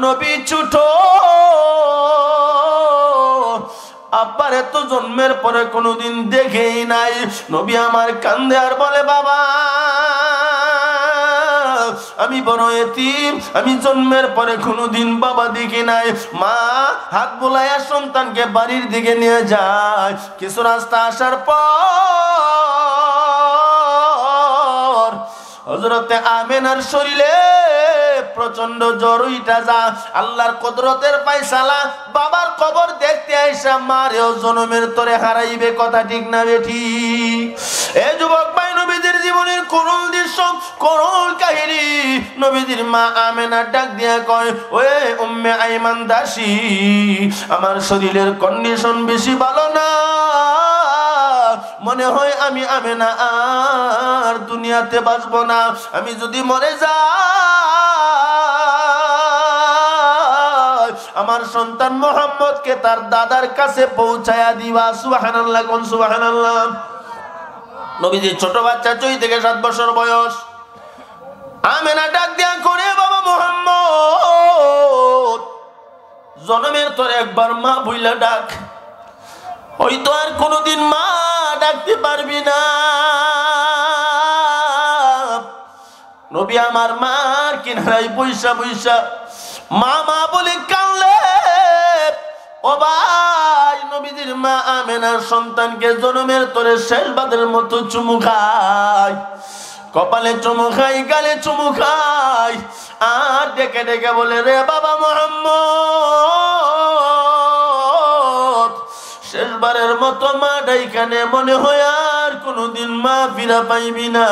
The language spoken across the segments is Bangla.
নবী ছোট, আব্বার এত জন্মের পরে কোনোদিন দেখেই নাই। নবী আমার কান্দে আর বলে, বাবা আমি বড় এতিম, আমি জন্মের পরে কোনোদিন বাবা দেখি নাই। মা হাত বুলাইয়া সন্তানকে বাড়ির দিকে নিয়ে যায়। কিছু রাস্তা আসার পর হযরতে আমেনার শরীরে প্রচন্ড জ্বর উঠা যা। আল্লাহর কুদরতের ফায়সালা, বাবার কবর দেখতে আইসা মারেও জনমের তরে হারাইবে। কথা ঠিক না বেঠিক? এ যুবক ভাই, নবীদের জীবনের করুণ দৃশ্য, করুণ কাহিনী। নবীজির মা আমেনা ডাক দিয়া কয়, ওয়ে উম্মে আইমান দাসী, আমার শরীরের কন্ডিশন বেশি ভালো না, মনে হয় আমি আমেনা আর দুনিয়াতে বাঁচব না। আমি যদি মরে যাই, আমার সন্তান মুহাম্মদকে তার দাদার কাছে পৌঁছায়া দিবা। সুবহানাল্লাহ, কোন সুবহানাল্লাহ। নবীজির ছোট বাচ্চা 6 থেকে 7 বছর বয়স। আমেনা ডাক দিয়া করে, বাবা মুহাম্মদ, জন্মের তোর একবার মা বইলা ডাক, হয়তো আর কোনোদিন মা ডাকতে পারবি না। নবী আমার মার কিনারায় বইসা বইসা মা মা বলে কানলে। ও ভাই, নবীজির মা আমেনার সন্তানকে জন্মের তোরে শেষবাদের মতো চুমু খায়, কপালে চুমু খাই, গালে চুমু খাই, আর ডেকে ডেকে বলে, রে বাবা মুহাম্মদ, শেষবারের মতো মা ডাইখানে, মনে হয় আর কোনোদিন মা ফিরা পাইবি না।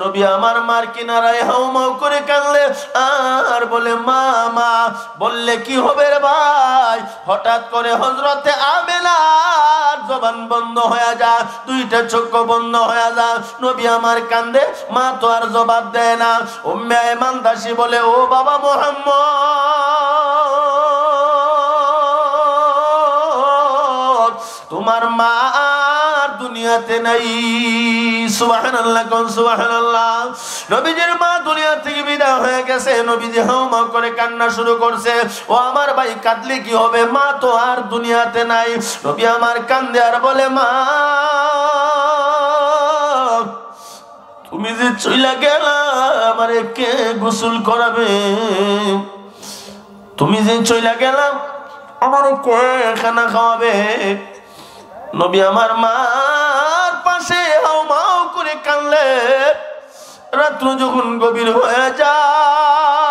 নবী আমার মার কিনারায় হাউমাউ করে কানলে আর বলে, মা মা বললে কি হবে রে ভাই? হঠাৎ করে হযরতে আমেনার জবান বন্ধ হয়ে যায়, 2টা চক্ষু বন্ধ হয়ে যায়। নবী আমার কান্দে, মা তো আর জবাব দেয় না। উম্মে আইমান দাসী বলে, ও বাবা মুহাম্মদ, তোমার মা আর দুনিয়াতে নাই। সুবহানাল্লাহ, কোন সুবহানাল্লাহ। নবীজির মা দুনিয়া থেকে বিদায় হয়ে গেছে। নবীজি হাউমা করে কান্না শুরু করছে। ও আমার ভাই, কাঁদলে কি হবে? মা তো আর দুনিয়াতে নাই। নবী আমার কান্দে আর বলে, মা তুমি যে চইলা গেলা, আমারে কে গোসল করাবে? তুমি যে চইলা গেলা, আমারে কে খানা খাওয়াবে? নবী আমার মার পাশে হাউমাউ করে কানলে। রাত্র যখন গভীর হয়ে যায়,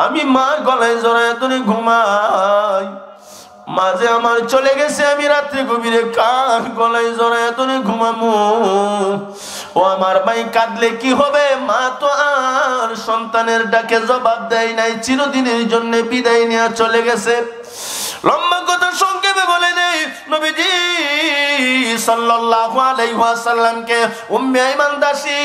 আমি মার গলায় জড়ায় ধরে ঘুমাই। মাঝে আমার চলে গেছে, আমি রাত্রে গভীরে কার গলায় জড়ায় ধরে ঘুমামু। ও আমার ভাই, কাঁদলে কি হবে? মা তো আর সন্তানের ডাকে জবাব দেয় নাই, চিরদিনের জন্য বিদায় নিয়ে চলে গেছে। লম্বা কথা সংক্ষেপে বলে দেই, নবীজি সাল্লাল্লাহু আলাইহি ওয়াসাল্লামকে উম্মে আইমান দাসী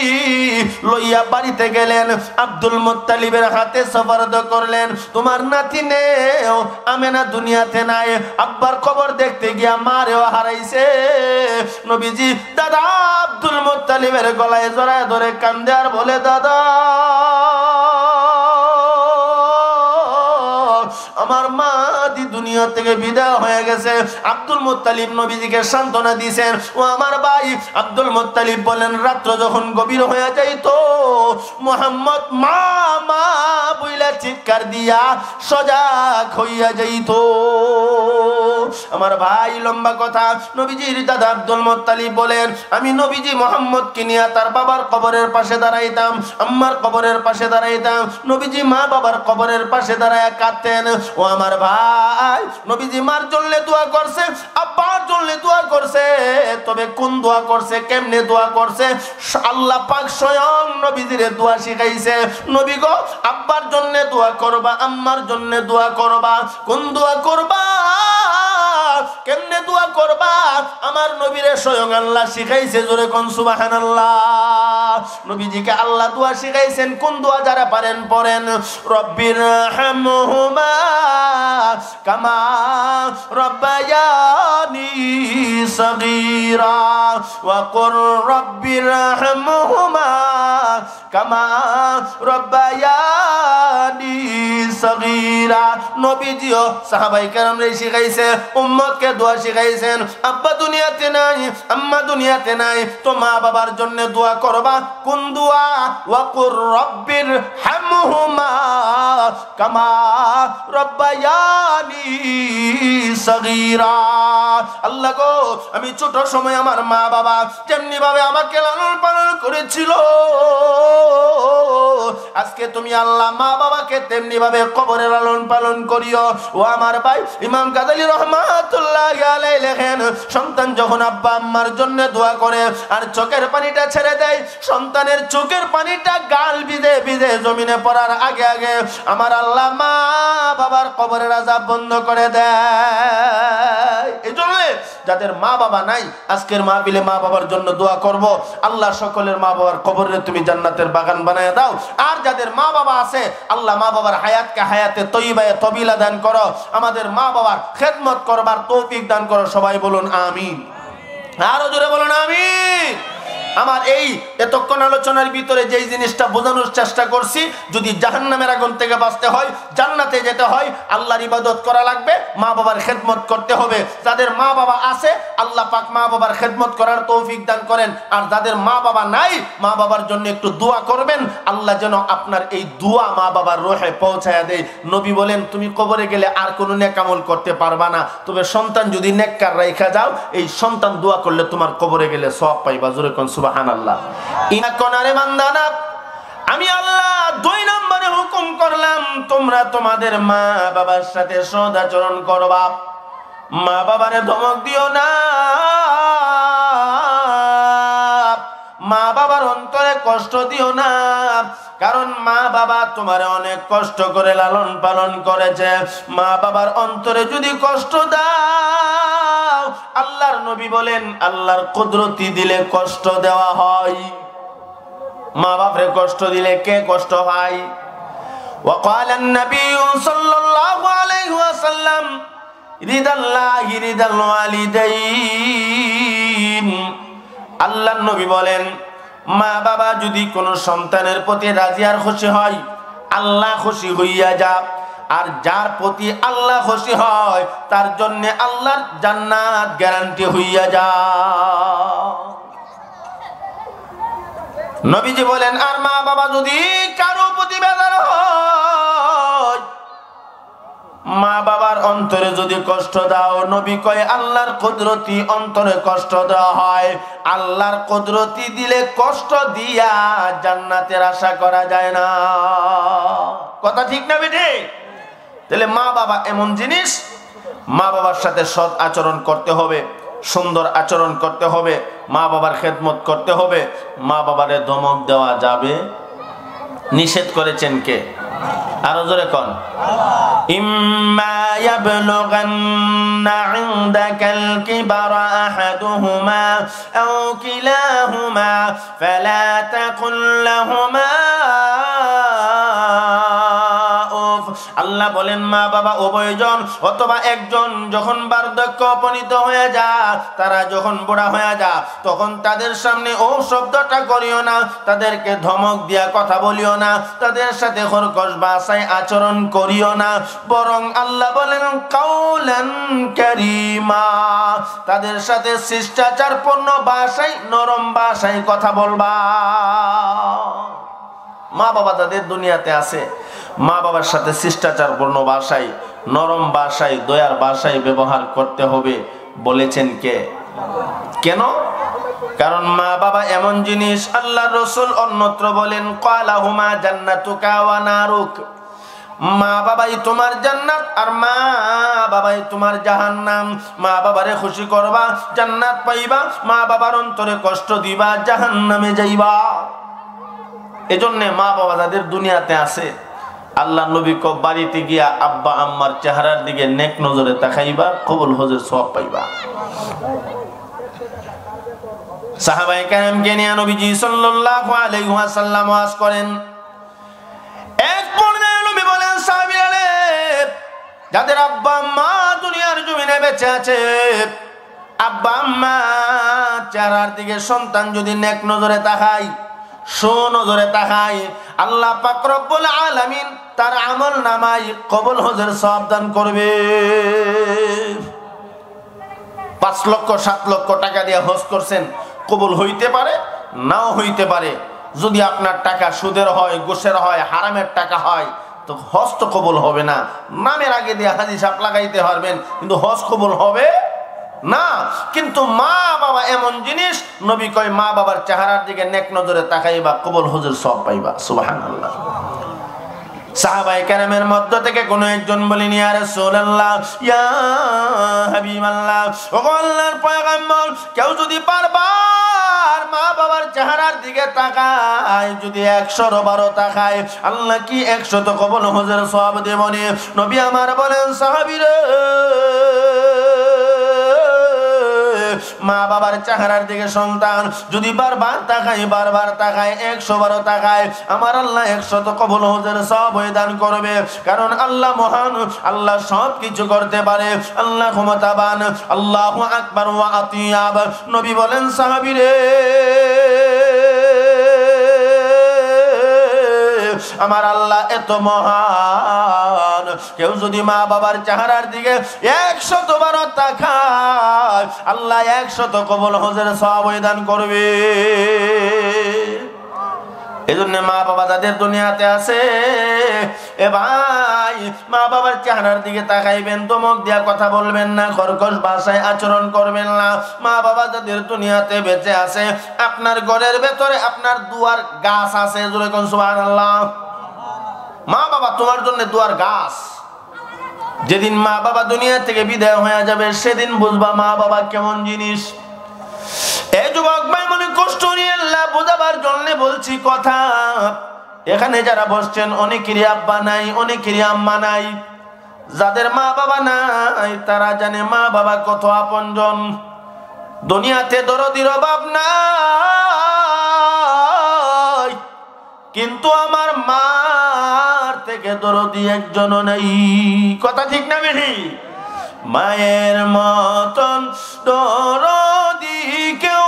লইয়া বাড়িতে গেলেন, আব্দুল মুত্তালিবের হাতে সুপারদ করলেন। তোমার নাতিনে আমেনা দুনিয়াতে নাই, আব্বার কবর দেখতে গিয়া মারেও হারাইছে। নবীজি দাদা আব্দুল মুত্তালিবের গলায় জড়ায় ধরে কান্দে আর বলে, দাদা আমার মা দি দুনিয়া থেকে বিদায় হয়ে গেছে। আব্দুল মুত্তালিব নবীজিকে সান্ত্বনা দিয়েছেন। ও আমার ভাই, আব্দুল মুত্তালিব বলেন, রাত্র যখন গভীর হয়ে যাইত, মুহাম্মদ মা মা বইলা চিৎকার দিয়া সজাগ হইয়া যাইত। আমার ভাই, লম্বা কথা, নবীজির দাদা আব্দুল মুত্তালিব বলেন, আমি নবীজি মুহাম্মদকে নিয়ে তার বাবার কবরের পাশে দাঁড়াইতাম, আম্মার কবরের পাশে দাঁড়াইতাম। নবীজি মা বাবার কবরের পাশে দাঁড়ায় কাঁদতেন। ও আমার ভাই, নবীজি মার জন্য দোয়া করছে, আব্বার জন্য দোয়া করছে। তবে কোন দোয়া করছে, কেমনে দোয়া করছে, আল্লাহ পাক স্বয়ং নবীজিরে দোয়া শিখাইছে। নবী গো, আব্বার জন্য দোয়া করবা, আম্মার জন্য দোয়া করবা। কোন দোয়া করবা, কেমনে দোয়া করবা, আমার নবীরে স্বয়ং আল্লাহ শিখাইছে। জোরে কোন সুবহানাল্লাহ। নবীজিকে আল্লাহ দোয়া শিখাইছেন। কোন দোয়া যারা পারেন পড়েন, রব্বিরহামহুমা কামা রব্বায়ানি সগীরা ওয়া কুর রব্বিরহামহুমা কামা রব্বায়ানি নবীজিও সাহাবায়ে কেরামরে শিখাইছে, উম্মতকে দোয়া শিখাইছেন। আব্বা দুনিয়াতে নাই, আম্মা দুনিয়াতে নাই, তো মা বাবার জন্য দোয়া করবা। কোন দোয়া? ওয়াকুর রব্বির হামহুমা কামা রব্বায়ানি সগীরা। আল্লাহ গো, আমি ছোট সময় আমার মা বাবা যেমনি ভাবে আমাকে লালন পালন করেছিল, আজকে তুমি আল্লাহ মা বাবাকে তেমনি ভাবে কবরে লালন পালন করিও। ও আমার ভাই ইমাম গাযালী রাহমাতুল্লাহি আলাইহি লেখেন, সন্তান যখন আব্বা আম্মার জন্য দোয়া করে আর চোখের পানিটা ছেড়ে দেয়, সন্তানের চোখের পানিটা গাল ভিজে ভিজে জমিনে পড়ার আগে আগে আমার আল্লাহ মা বাবার কবরের আযাব বন্ধ করে দেয়। এজন্য যাদের মা বাবা নাই, আজকের মাহফিলে মা বাবার জন্য দোয়া করব। আল্লাহ সকলের মা বাবার কবরে তুমি জান্নাতের বাগান বানায় দাও। আর যাদের মা বাবা আছে, আল্লাহ মা বাবার হায়াতকে হায়াতে তয়্যিবায়ে তবিলা দান করো। আমাদের মা বাবার খেদমত করবার তৌফিক দান করো। সবাই বলুন আমিন। আরো জোরে বলুন আমিন। আমার এই এতক্ষণ আলোচনার ভিতরে যেই জিনিসটা বোঝানোর চেষ্টা করছি, যদি জাহান্নামের আগুন থেকে বাঁচতে হয়, জান্নাতে যেতে হয়, আল্লাহর ইবাদত করা লাগবে, মা বাবার খেদমত করতে হবে। যাদের মা বাবা আছে, আল্লাহ পাক মা বাবার খেদমত করার তৌফিক দান করেন। আর যাদের মা বাবা নাই, মা বাবার জন্য একটু দোয়া করবেন, আল্লাহ যেন আপনার এই দোয়া মা বাবার রূহে পৌঁছায়া দেয়। নবী বলেন, তুমি কবরে গেলে আর কোনো নেক আমল করতে পারবা না, তবে সন্তান যদি নেককার রাইখা যাও, এই সন্তান দোয়া করলে তোমার কবরে গেলে সওয়াব পাইবা। জোরে কোন সুবহানাল্লাহ। ইনা কোনারে বান্দানা, আমি আল্লাহ 2 নম্বরে হুকুম করলাম, তোমরা তোমাদের মা বাবার সাথে সদাচরণ করবা। মা বাবারে ধমক দিও না, মা বাবার অন্তরে কষ্ট দিও না, কারণ মা বাবা তোমারে অনেক কষ্ট করে লালন পালন করেছে। মা বাবার অন্তরে যদি কষ্ট দাও, আল্লাহর নবী বলেন আল্লাহর কুদরতি দিলে কষ্ট দেওয়া হয়। মা বাপরে কষ্ট দিলে কে কষ্ট হয়? وقال النبي صلى الله عليه وسلم رضا الله رضا الوالدين। আল্লাহর নবী বলেন, মা বাবা যদি কোনো সন্তানের প্রতি রাজি আর খুশি হয়, আল্লাহ খুশি হইয়া যা। আর যার প্রতি আল্লাহ খুশি হয়, তার জন্য আল্লাহর জান্নাত গ্যারান্টি হইয়া যা। নবীজি বলেন, আর মা বাবা যদি কারো প্রতি বেজার হয়, মা বাবার অন্তরে যদি কষ্ট দাও, নবী কয় আল্লাহর কুদরতি অন্তরে কষ্ট দেওয়া হয়। আল্লাহর কুদরতি দিলে কষ্ট দিয়া জান্নাতের আশা করা যায় না। কথা ঠিক না বেটে? তাহলে মা বাবা এমন জিনিস, মা বাবার সাথে সৎ আচরণ করতে হবে, সুন্দর আচরণ করতে হবে, মা বাবার খেদমত করতে হবে। মা বাবারে ধমক দেওয়া যাবে, নিষেধ করেছেন কে? আরো জোরে কোন? ইম্মা ইয়াবলুগান্না ইনদাকাল কিবারা আহাদুহুমা আও কিলাহুমা ফালা তাকুল লাহুমা। আল্লাহ বলেন, মা বাবা উভয়জন অথবা একজন যখন বার্ধক্য উপনীত হয়ে যায়, তারা যখন বুড়া হয়ে যায়, তখন তাদের সামনে ও শব্দটা করিও না, তাদেরকে ধমক দিয়া কথা বলিও না, তাদের সাথে খরকশ ভাষায় আচরণ করিও না, বরং আল্লাহ বলেন কাউলান কারীমা, তাদের সাথে শিষ্টাচারপূর্ণ ভাষায়, নরম ভাষায় কথা বলবা। মা বাবা যাদের দুনিয়াতে আছে, মা বাবার সাথে শিষ্টাচারপূর্ণ ভাষায়, নরম ভাষায়, দয়ার ভাষায় ব্যবহার করতে হবে। বলেছেন কে? কেন? কারণ মা বাবা এমন জিনিস, আল্লাহর রাসূল অন্যত্র বলেন ক্বালাহুমা জান্নাতুকা ওয়া নারুক। মা বাবাই তোমার জান্নাত আর মা বাবাই তোমার জাহান্নাম। মা বাবারে খুশি করবা, জান্নাত পাইবা, মা বাবার অন্তরে কষ্ট দিবা, জাহান্নামে যাইবা। এজন্য মা বাবা যাদের দুনিয়াতে আছে, আল্লাহ নবী কো বাড়িতে গিয়া আব্বা আম্মার চেহারার দিকে নেক নজরে তাকাইবা, কবুল হজের সওয়াব পাইবা। সাহাবায়ে কেরামকে নিয়ে নবীজি সাল্লাল্লাহু আলাইহি ওয়াসাল্লাম ওয়াজ করেন। এক পর্যায়ে নবী বলেন, সাহাবীরা যাদের আব্বা আম্মা দুনিয়ার জমিনে বেঁচে আছে, আব্বা আম্মা চেহারার দিকে সন্তান যদি নেক নজরে তাকায়, সুনজরে তাকায়, আল্লাহ পাক রব্বুল আলামিন তার আমল নামায় কবুল হজের সওয়াব দান করবে। 5 লক্ষ 7 লক্ষ টাকা দিয়ে হজ করছেন, কবুল হইতে পারে নাও হইতে পারে। যদি আপনার টাকা সুদের হয়, ঘুষের হয়, হারামের টাকা হয়, তো হজ তো কবুল হবে না। নামের আগে দিয়ে হাজি সাহেব লাগাইতে পারবেন, কিন্তু হজ কবুল হবে না। কিন্তু মা বাবা এমন জিনিস, নবী কয় মা বাবার চেহারার দিকে নেক নজরে তাকাইবা, কবুল হজের সওয়াব পাইবা। সুবহানাল্লাহ। সাহাবায়ে কেরামের মধ্য থেকে কোন একজন বলেন, ইয়া রাসূলুল্লাহ, ইয়া হাবিবাল্লাহ, ও আল্লাহর পয়গম্বর, কেউ যদি বারবার মা বাবার চেহারার দিকে তাকায়, যদি 100 বারও তাকায়, আল্লাহ কি 100 কবুল হজের সওয়াব দেবনি? নবী আমার বলেন, সাহাবীরা, মা বাবার চেহারার দিকে সন্তান যদি বারবার তাকায়, 100 বারও তাকায়, আমার আল্লাহ 100 কবুল হজের সওয়াব দান করবে। কারণ আল্লাহ মহান, আল্লাহ সব কিছু করতে পারে, আল্লাহ ক্ষমতাবান। আল্লাহু আকবার ওয়া আতিয়াব। নবী বলেন, সাহাবীরে, আমার আল্লাহ এত মহান, কেউ যদি মা বাবার চেহারার দিকে 100 বার তাকায়, আল্লাহ 100 কবুল হজের সওয়াব দান করবে। এজন্য মা বাবা যাদের দুনিয়াতে আছে, এ ভাই, মা বাবার চেহারার দিকে তাকাইবেন, ধমক দিয়া কথা বলবেন না, কর্কশ ভাষায় আচরণ করবেন না। মা বাবা যাদের দুনিয়াতে বেঁচে আছে, আপনার ঘরের ভেতরে আপনার দুয়ার গাছ আছে, জোরে কোন সুবহানাল্লাহ। মা বাবা তোমার জন্য দুয়ার গাছ। যেদিন মা বাবা দুনিয়া থেকে বিদায় হয়ে যাবে, সেদিন বুঝবা মা বাবা কেমন জিনিস। এই যুবক ভাই, মনে কষ্ট নিয়ে আল্লাহ বোঝাবার জন্য বলছি কথা। এখানে যারা বসছেন, অনেকেরই আব্বা নাই, অনেকেরই আম্মা নাই। যাদের মা বাবা নাই, তারা জানে মা বাবা কত আপনজন। দুনিয়াতে দরদির অভাব নাই, কিন্তু আমার মার থেকে দরদি একজনও নাই। কথা ঠিক না বেশি? মায়ের মতন দরদি কেউ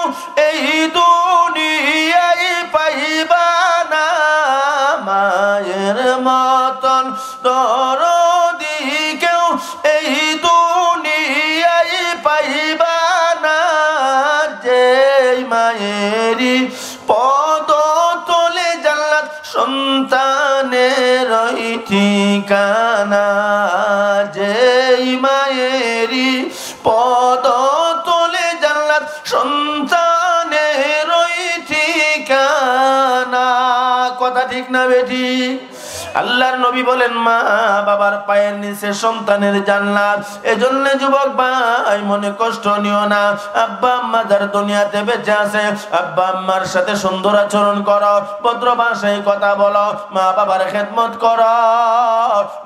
এই দুনিয়ায় পাইবা না, মায়ের মতন দরদি কেউ এই দুনিয়ায় পাইবা না। যে মায়েরই পদ তলে জান্নাত, সন্তানের ঠিকানা। যে মায়েরই পদ তলে জান্নাত, সন্তানের ঠিকানা। কথা ঠিক না বেটি? আল্লাহর নবী বলেন, মা বাবার পায়ের নিচে সন্তানের জান্নাত। এজন্য যুবক ভাই, মনে কষ্ট নিও না। আব্বা আম্মা যার দুনিয়াতে বেঁচে আছে, আব্বা আম্মার সাথে সুন্দর আচরণ করো, ভদ্র ভাষায় কথা বলো, মা বাবার খেদমত করো।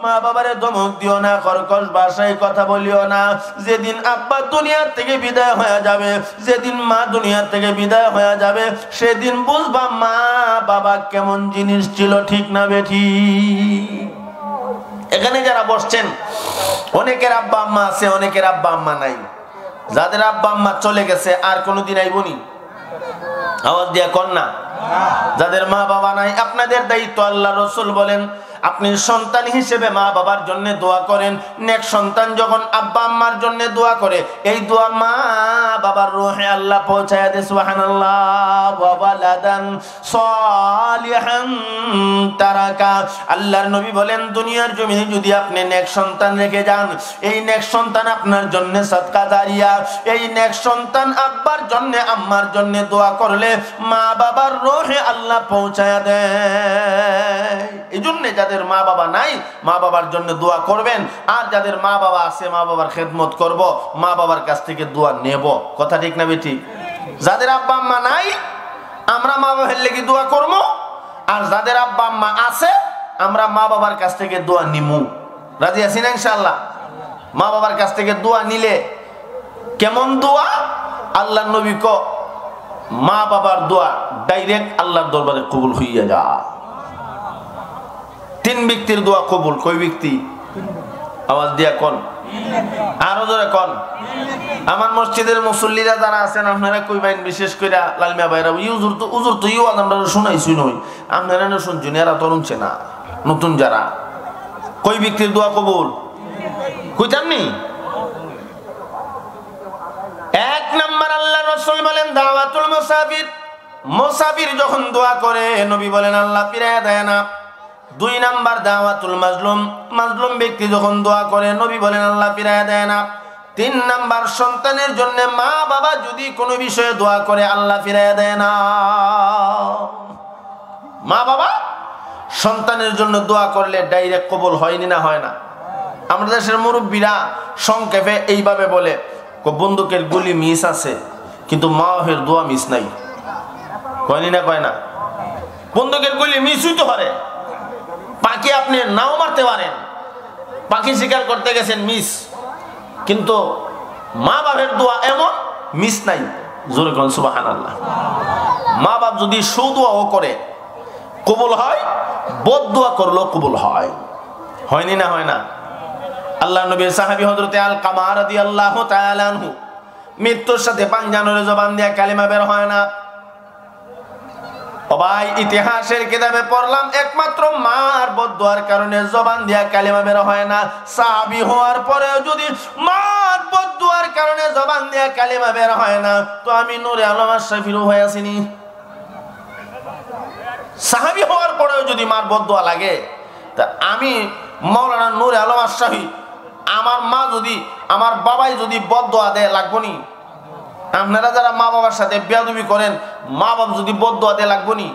মা বাবারে ধমক দিও না, কর্কশ ভাষায় কথা বলিও না। যেদিন আব্বা দুনিয়া থেকে বিদায় হয়ে যাবে, যেদিন মা দুনিয়া থেকে বিদায় হয়ে যাবে, সেদিন বুঝবা মা বাবা কেমন জিনিস ছিল। ঠিক না বেঠি? এখানে যারা বসছেন, অনেকের আব্বা আম্মা আছে, অনেকের আব্বা আম্মা নাই। যাদের আব্বা আম্মা চলে গেছে, আর কোনোদিন আইবনি? আওয়াজ দিয়া কর না। যাদের মা বাবা নাই, আপনাদের দায়িত্ব। আল্লাহ রাসূল বলেন, আপনি সন্তান হিসেবে মা বাবার জন্য দোয়া করেন। নেক সন্তান যখন আব্বা আম্মার জন্য দোয়া করে, এই দোয়া মা বাবার রূহে আল্লাহ পৌঁছায় দেয়। সুবহানাল্লাহ। ওয়া ওয়ালাদান সালিহান তারাকা। আল্লাহর নবী বলেন, দুনিয়ার জমিনে যদি আপনি নেক সন্তান রেখে যান, এই নেক সন্তান আপনার জন্য সাদকা জারিয়া। এই নেক সন্তান আব্বার জন্য আম্মার জন্য দোয়া করলে মা বাবার রূহে আল্লাহ পৌঁছায় দেয়। এইজন্য যাদের মা বাবা নাই, মা বাবার জন্য দোয়া করবেন। আর যাদের মা বাবা আছে, মা বাবার খেদমত করব, মা বাবার কাছ থেকে দোয়া নেব। কথা ঠিক না বেটি? যাদের আব্বা আম্মা নাই, আমরা মা বাবার লাগি দোয়া করব। আর যাদের আব্বা আম্মা আছে, আমরা মা বাবার কাছ থেকে দোয়া নিমু। রাজি আছি না ইনশাআল্লাহ? মা বাবার কাছ থেকে দোয়া নিলে কেমন দোয়া? আল্লাহর নবী কো, মা বাবার দোয়া ডাইরেক্ট আল্লাহর দরবারে কবুল হইয়া যা। 3 ব্যক্তির দোয়া কবুল। কই ব্যক্তি? আওয়াজ দিয়া কোন, আরো জোরে কোন। আমার মসজিদের মুসল্লিরা যারা আছেন, আপনারা কইবেন, বিশেষ করে লালমিয়া ভাইরা, উজুর তো ইউ আমরা শুনাইছি নই, আপনারা না শুনছেন, এরা তরুণছে না, নতুন যারা কই ব্যক্তির দোয়া কবুল কইতামনি? এক নাম্বার আল্লাহ রাসূল বলেন দাওয়াতুল মুসাফির, মুসাফির যখন দোয়া করে নবী বলেন আল্লাহ ফিরায় দেয় না। দুই নাম্বার দাওয়াতুল মাজলুম, মাজলুম ব্যক্তি যখন দোয়া করে নবী বলেন আল্লাহ ফিরায় দেয় না। তিন নাম্বার সন্তানের জন্য মা বাবা যদি কোনো বিষয়ে দোয়া করে আল্লাহ ফিরায় দেয় না। মা বাবা সন্তানের জন্য দোয়া করলে ডাইরেক্ট কবুল হয়নি না হয় না? আমাদের দেশের মুরব্বীরা সংক্ষেপে এইভাবে বলে, বন্দুকের গুলি মিস আছে কিন্তু মাওহের দোয়া মিস নাই। কয়নি না কয় না? বন্দুকের গুলি মিস হইতে পারে, পাখি আপনি নাও মারতে পারেন, পাখি শিকার করতে গেছেন মিস, কিন্তু মা বাপের দোয়া এমন মিস নাই। জোরে কোন সুবহানাল্লাহ। মা বাপ যদি সুদোয়াও করে কবুল হয়, বদ দোয়া করলেও কবুল হয়। হয়নি না হয় না? আল্লাহ নবীর সাহাবী হযরতে আলকামা রাদিয়াল্লাহু তাআলা আনহু মৃত্যুর সাথে পাঞ্জানোর জবান দিয়ে কালিমা বের হয় না। ও ভাই, ইতিহাসের কিতাবে পড়লাম একমাত্র মার বদদোয়ার কারণে জবান দিয়া কালিমা বের হয় না। সাহাবী হওয়ার পরেও যদি মার বদদোয়ার কারণে জবান দিয়া কালিমা বের হয় না, তো আমি নূরে আলম আশরাফিরও হয়ে আসিনি। সাহাবী হওয়ার পরেও যদি মার বদদোয়া লাগে, তা আমি মাওলানা নূরে আলম আশরাফি, আমার মা যদি, আমার বাবাই যদি বদদোয়া দেয় লাগবো নি? আপনারা যারা মা বাবার সাথে বেয়াদবি করেন, মা বাবা যদি বদদোয়া দেয় লাগবো নি?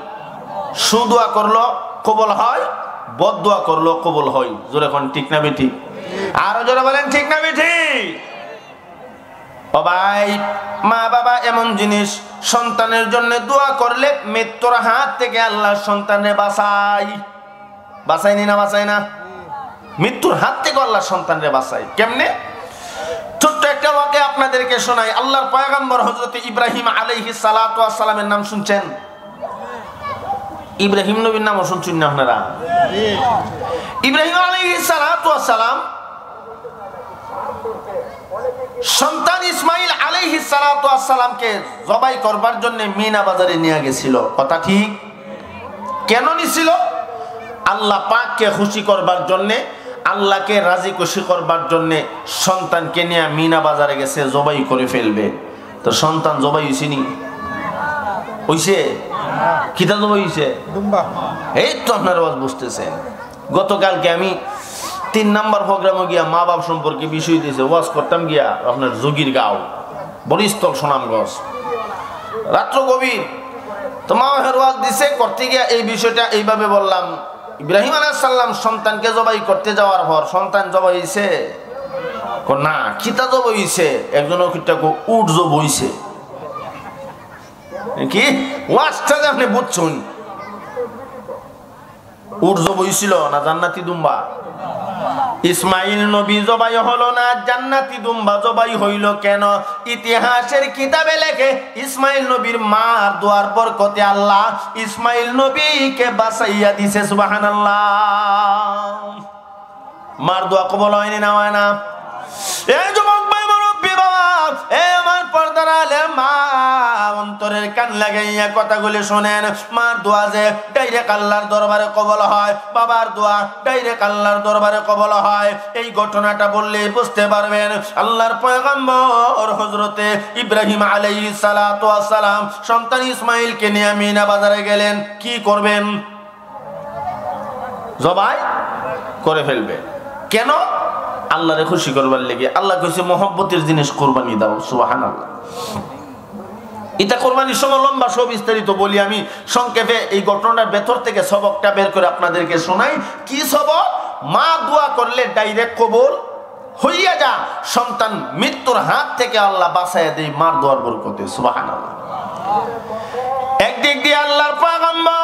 সুদোয়া করলো কবুল হয়, বদদোয়া করলো কবুল হয়। জোরে কোন ঠিক না বেঠি? আরো জোরে বলেন ঠিক না বেঠি? ও ভাই, মা বাবা এমন জিনিস, সন্তানের জন্য দোয়া করলে মৃত্যুর হাত থেকে আল্লাহ সন্তানের বাঁচায়নি না বাঁচায় না? মৃত্যুর হাত থেকে আল্লাহ সন্তানের বাঁচায়। কেমনে? ছোট্ট একটা ওয়াকিয়া আপনাদেরকে শোনাই। আল্লাহর পয়গম্বর হযরত ইব্রাহিম আলাইহিস সালাতু ওয়াস সালামের নাম শুনছেন? ইব্রাহিম নবীর নাম শুনছেন না আপনারা? ইব্রাহিম আলাইহিস সালাতু ওয়াস সালাম সন্তান ইসমাইল আলাইহিস সালাতু ওয়াস সালামকে জবাই করবার জন্য মিনা বাজারে নিয়ে গেছিল। কথা ঠিক? কেন নিছিল? আল্লাহ পাককে খুশি করবার জন্য, আল্লাহকে রাজি খুশি করবার জন্য সন্তানকে নিয়ে মিনা বাজারে গেছে, জবাই করে ফেলবে। তো সন্তান জবাই হইছে নি? হইছে? কিটা জবাই হইছে? এই তো আপনারা বুঝতেছেন। গতকালকে আমি 3 নাম্বার প্রোগ্রামে গিয়া মা বাপ সম্পর্কে বিষয় দিয়েছে, ওয়াজ করতাম গিয়া আপনার যোগীর গাঁও, বরিস্থল, সুনামগঞ্জ, রাত্র গভীর। তো মা বাপের ওয়াজ দিছে, করতে গিয়া এই বিষয়টা এইভাবে বললাম, ইব্রাহিম আলাইহিস সালাম সন্তানকে জবাই করতে যাওয়ার পর সন্তান জবাই হইছে? না, কিতা জবাই হইছে? একজনের কিটা উট জবাই হইছে। কি ওয়াজটা আপনি বুঝছেন? উট জবাই হইছিল না জান্নাতি দুম্বা? ইসমাইল নবী জবাই হলো না, জান্নাতি দুম্বা জবাই হইল কেন? ইতিহাসের কিতাবে লেখে ইসমাইল নবীর মার দোয়ার বরকতে আল্লাহ ইসমাইল নবীকে বাঁচাইয়া দিছে। সুবহানাল্লাহ। মার দোয়া কবুল হয়নি না হয় না? এই যুবক ভাই, মুরব্বি বাবা, এ আমার পর্দার আলের মা, অন্তরের কান লাগাইয়া কথাগুলি শোনেন। মার দোয়া যে ডাইরেক্ট আল্লাহর দরবারে কবুল হয়, বাবার দোয়া ডাইরেক্ট আল্লাহর দরবারে কবুল হয়। এই ঘটনাটা বললে বুঝতে পারবেন। আল্লাহর পয়গম্বর হযরতে ইব্রাহিম আলাইহিস সালাতু ওয়াস সালাম সন্তান ইসমাইলকে নিয়ে মিনা বাজারে গেলেন। কি করবেন? জবাই করে ফেলবে। কেন? আল্লাহরে খুশি করবার লেগে। আল্লাহ কইছে মহব্বতের জিনিস কুরবানি দাও। সুবহানাল্লাহ। এটা কোরবানির সময় লম্বা সব বিস্তারিত বলি, আমি সংক্ষেপে এই ঘটনার ভেতর থেকে সবকটা বের করে আপনাদেরকে শোনাই। কি সবক? মা দোয়া করলে ডাইরেক্ট কবুল হইয়া যা, সন্তান মৃত্যুর হাত থেকে আল্লাহ বাঁচাইয়া দেয় মার দোয়ার বরকতে। সুবহানাল্লাহ। একদিক দিয়ে আল্লাহর পয়গম্বর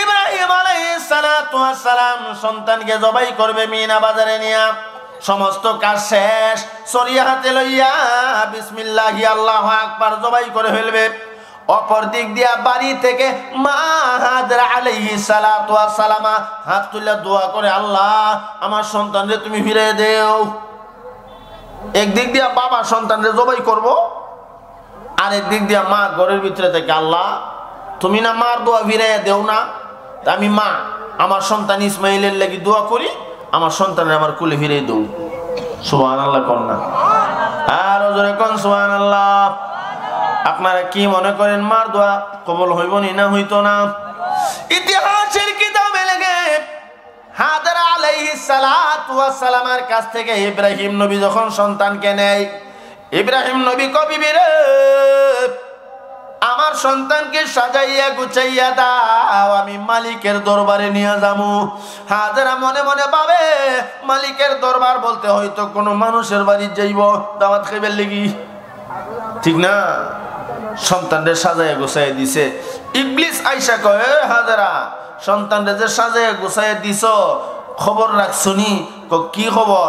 ইব্রাহিম আলাইহিস সালাতু ওয়াস সালাম সন্তানকে জবাই করবে মিনা বাজারে নিয়া, সমস্ত কাজ শেষ, সরিয়া হাতে লইয়া বিসমিল্লাহি আল্লাহু আকবার জবাই করে ফেলবে। অপর দিক দিয়া বাড়ি থেকে মা হাজরা আলাইহিস সালাতু ওয়াস সালাম হাত তুলে দোয়া করে, আল্লাহ আমার সন্তানরে তুমি ফিরিয়ে দেও। একদিক দিয়া বাবা সন্তানরে জবাই করব, আর একদিক দিয়া মা ঘরের ভিতরে থেকে, আল্লাহ তুমি না মার দোয়া ফিরিয়ে দেও না, আমি মা আমার সন্তান ইসমাইলের লাগি দোয়া করি, আমার সন্তানের আমার কুলে ফিরে দৌ। সুবহানাল্লাহ কন্যা আর ওজরে কোন সুবহানাল্লাহ। আপনারা কি মনে করেন মার দোয়া কবুল হইব না হইতো না? ইতিহাসের কিতাবে লেগে হাজার আলাইহিস সালাতু ওয়াস সালামের কাছ থেকে ইব্রাহিম নবী যখন সন্তানকে নেয়, ইব্রাহিম নবী কবি বীরে আমার সন্তানকে সাজাইয়া গুছাইয়া দাও, আমি মালিকের দরবারে নিয়ে যাবো। হাজারা মনে মনে ভাবে মালিকের দরবার বলতে হয়তো কোনো মানুষের বাড়ি যাইব দাওয়াত খাইবার লাগি, ঠিক না? সন্তানরে সাজাইয়া গুছাইয়া দিছে। ইবলিস আইসা কয়, হাজারা সন্তানরে যে সাজাইয়া গুছাইয়া দিছ খবর রাখছনি? কি খবর?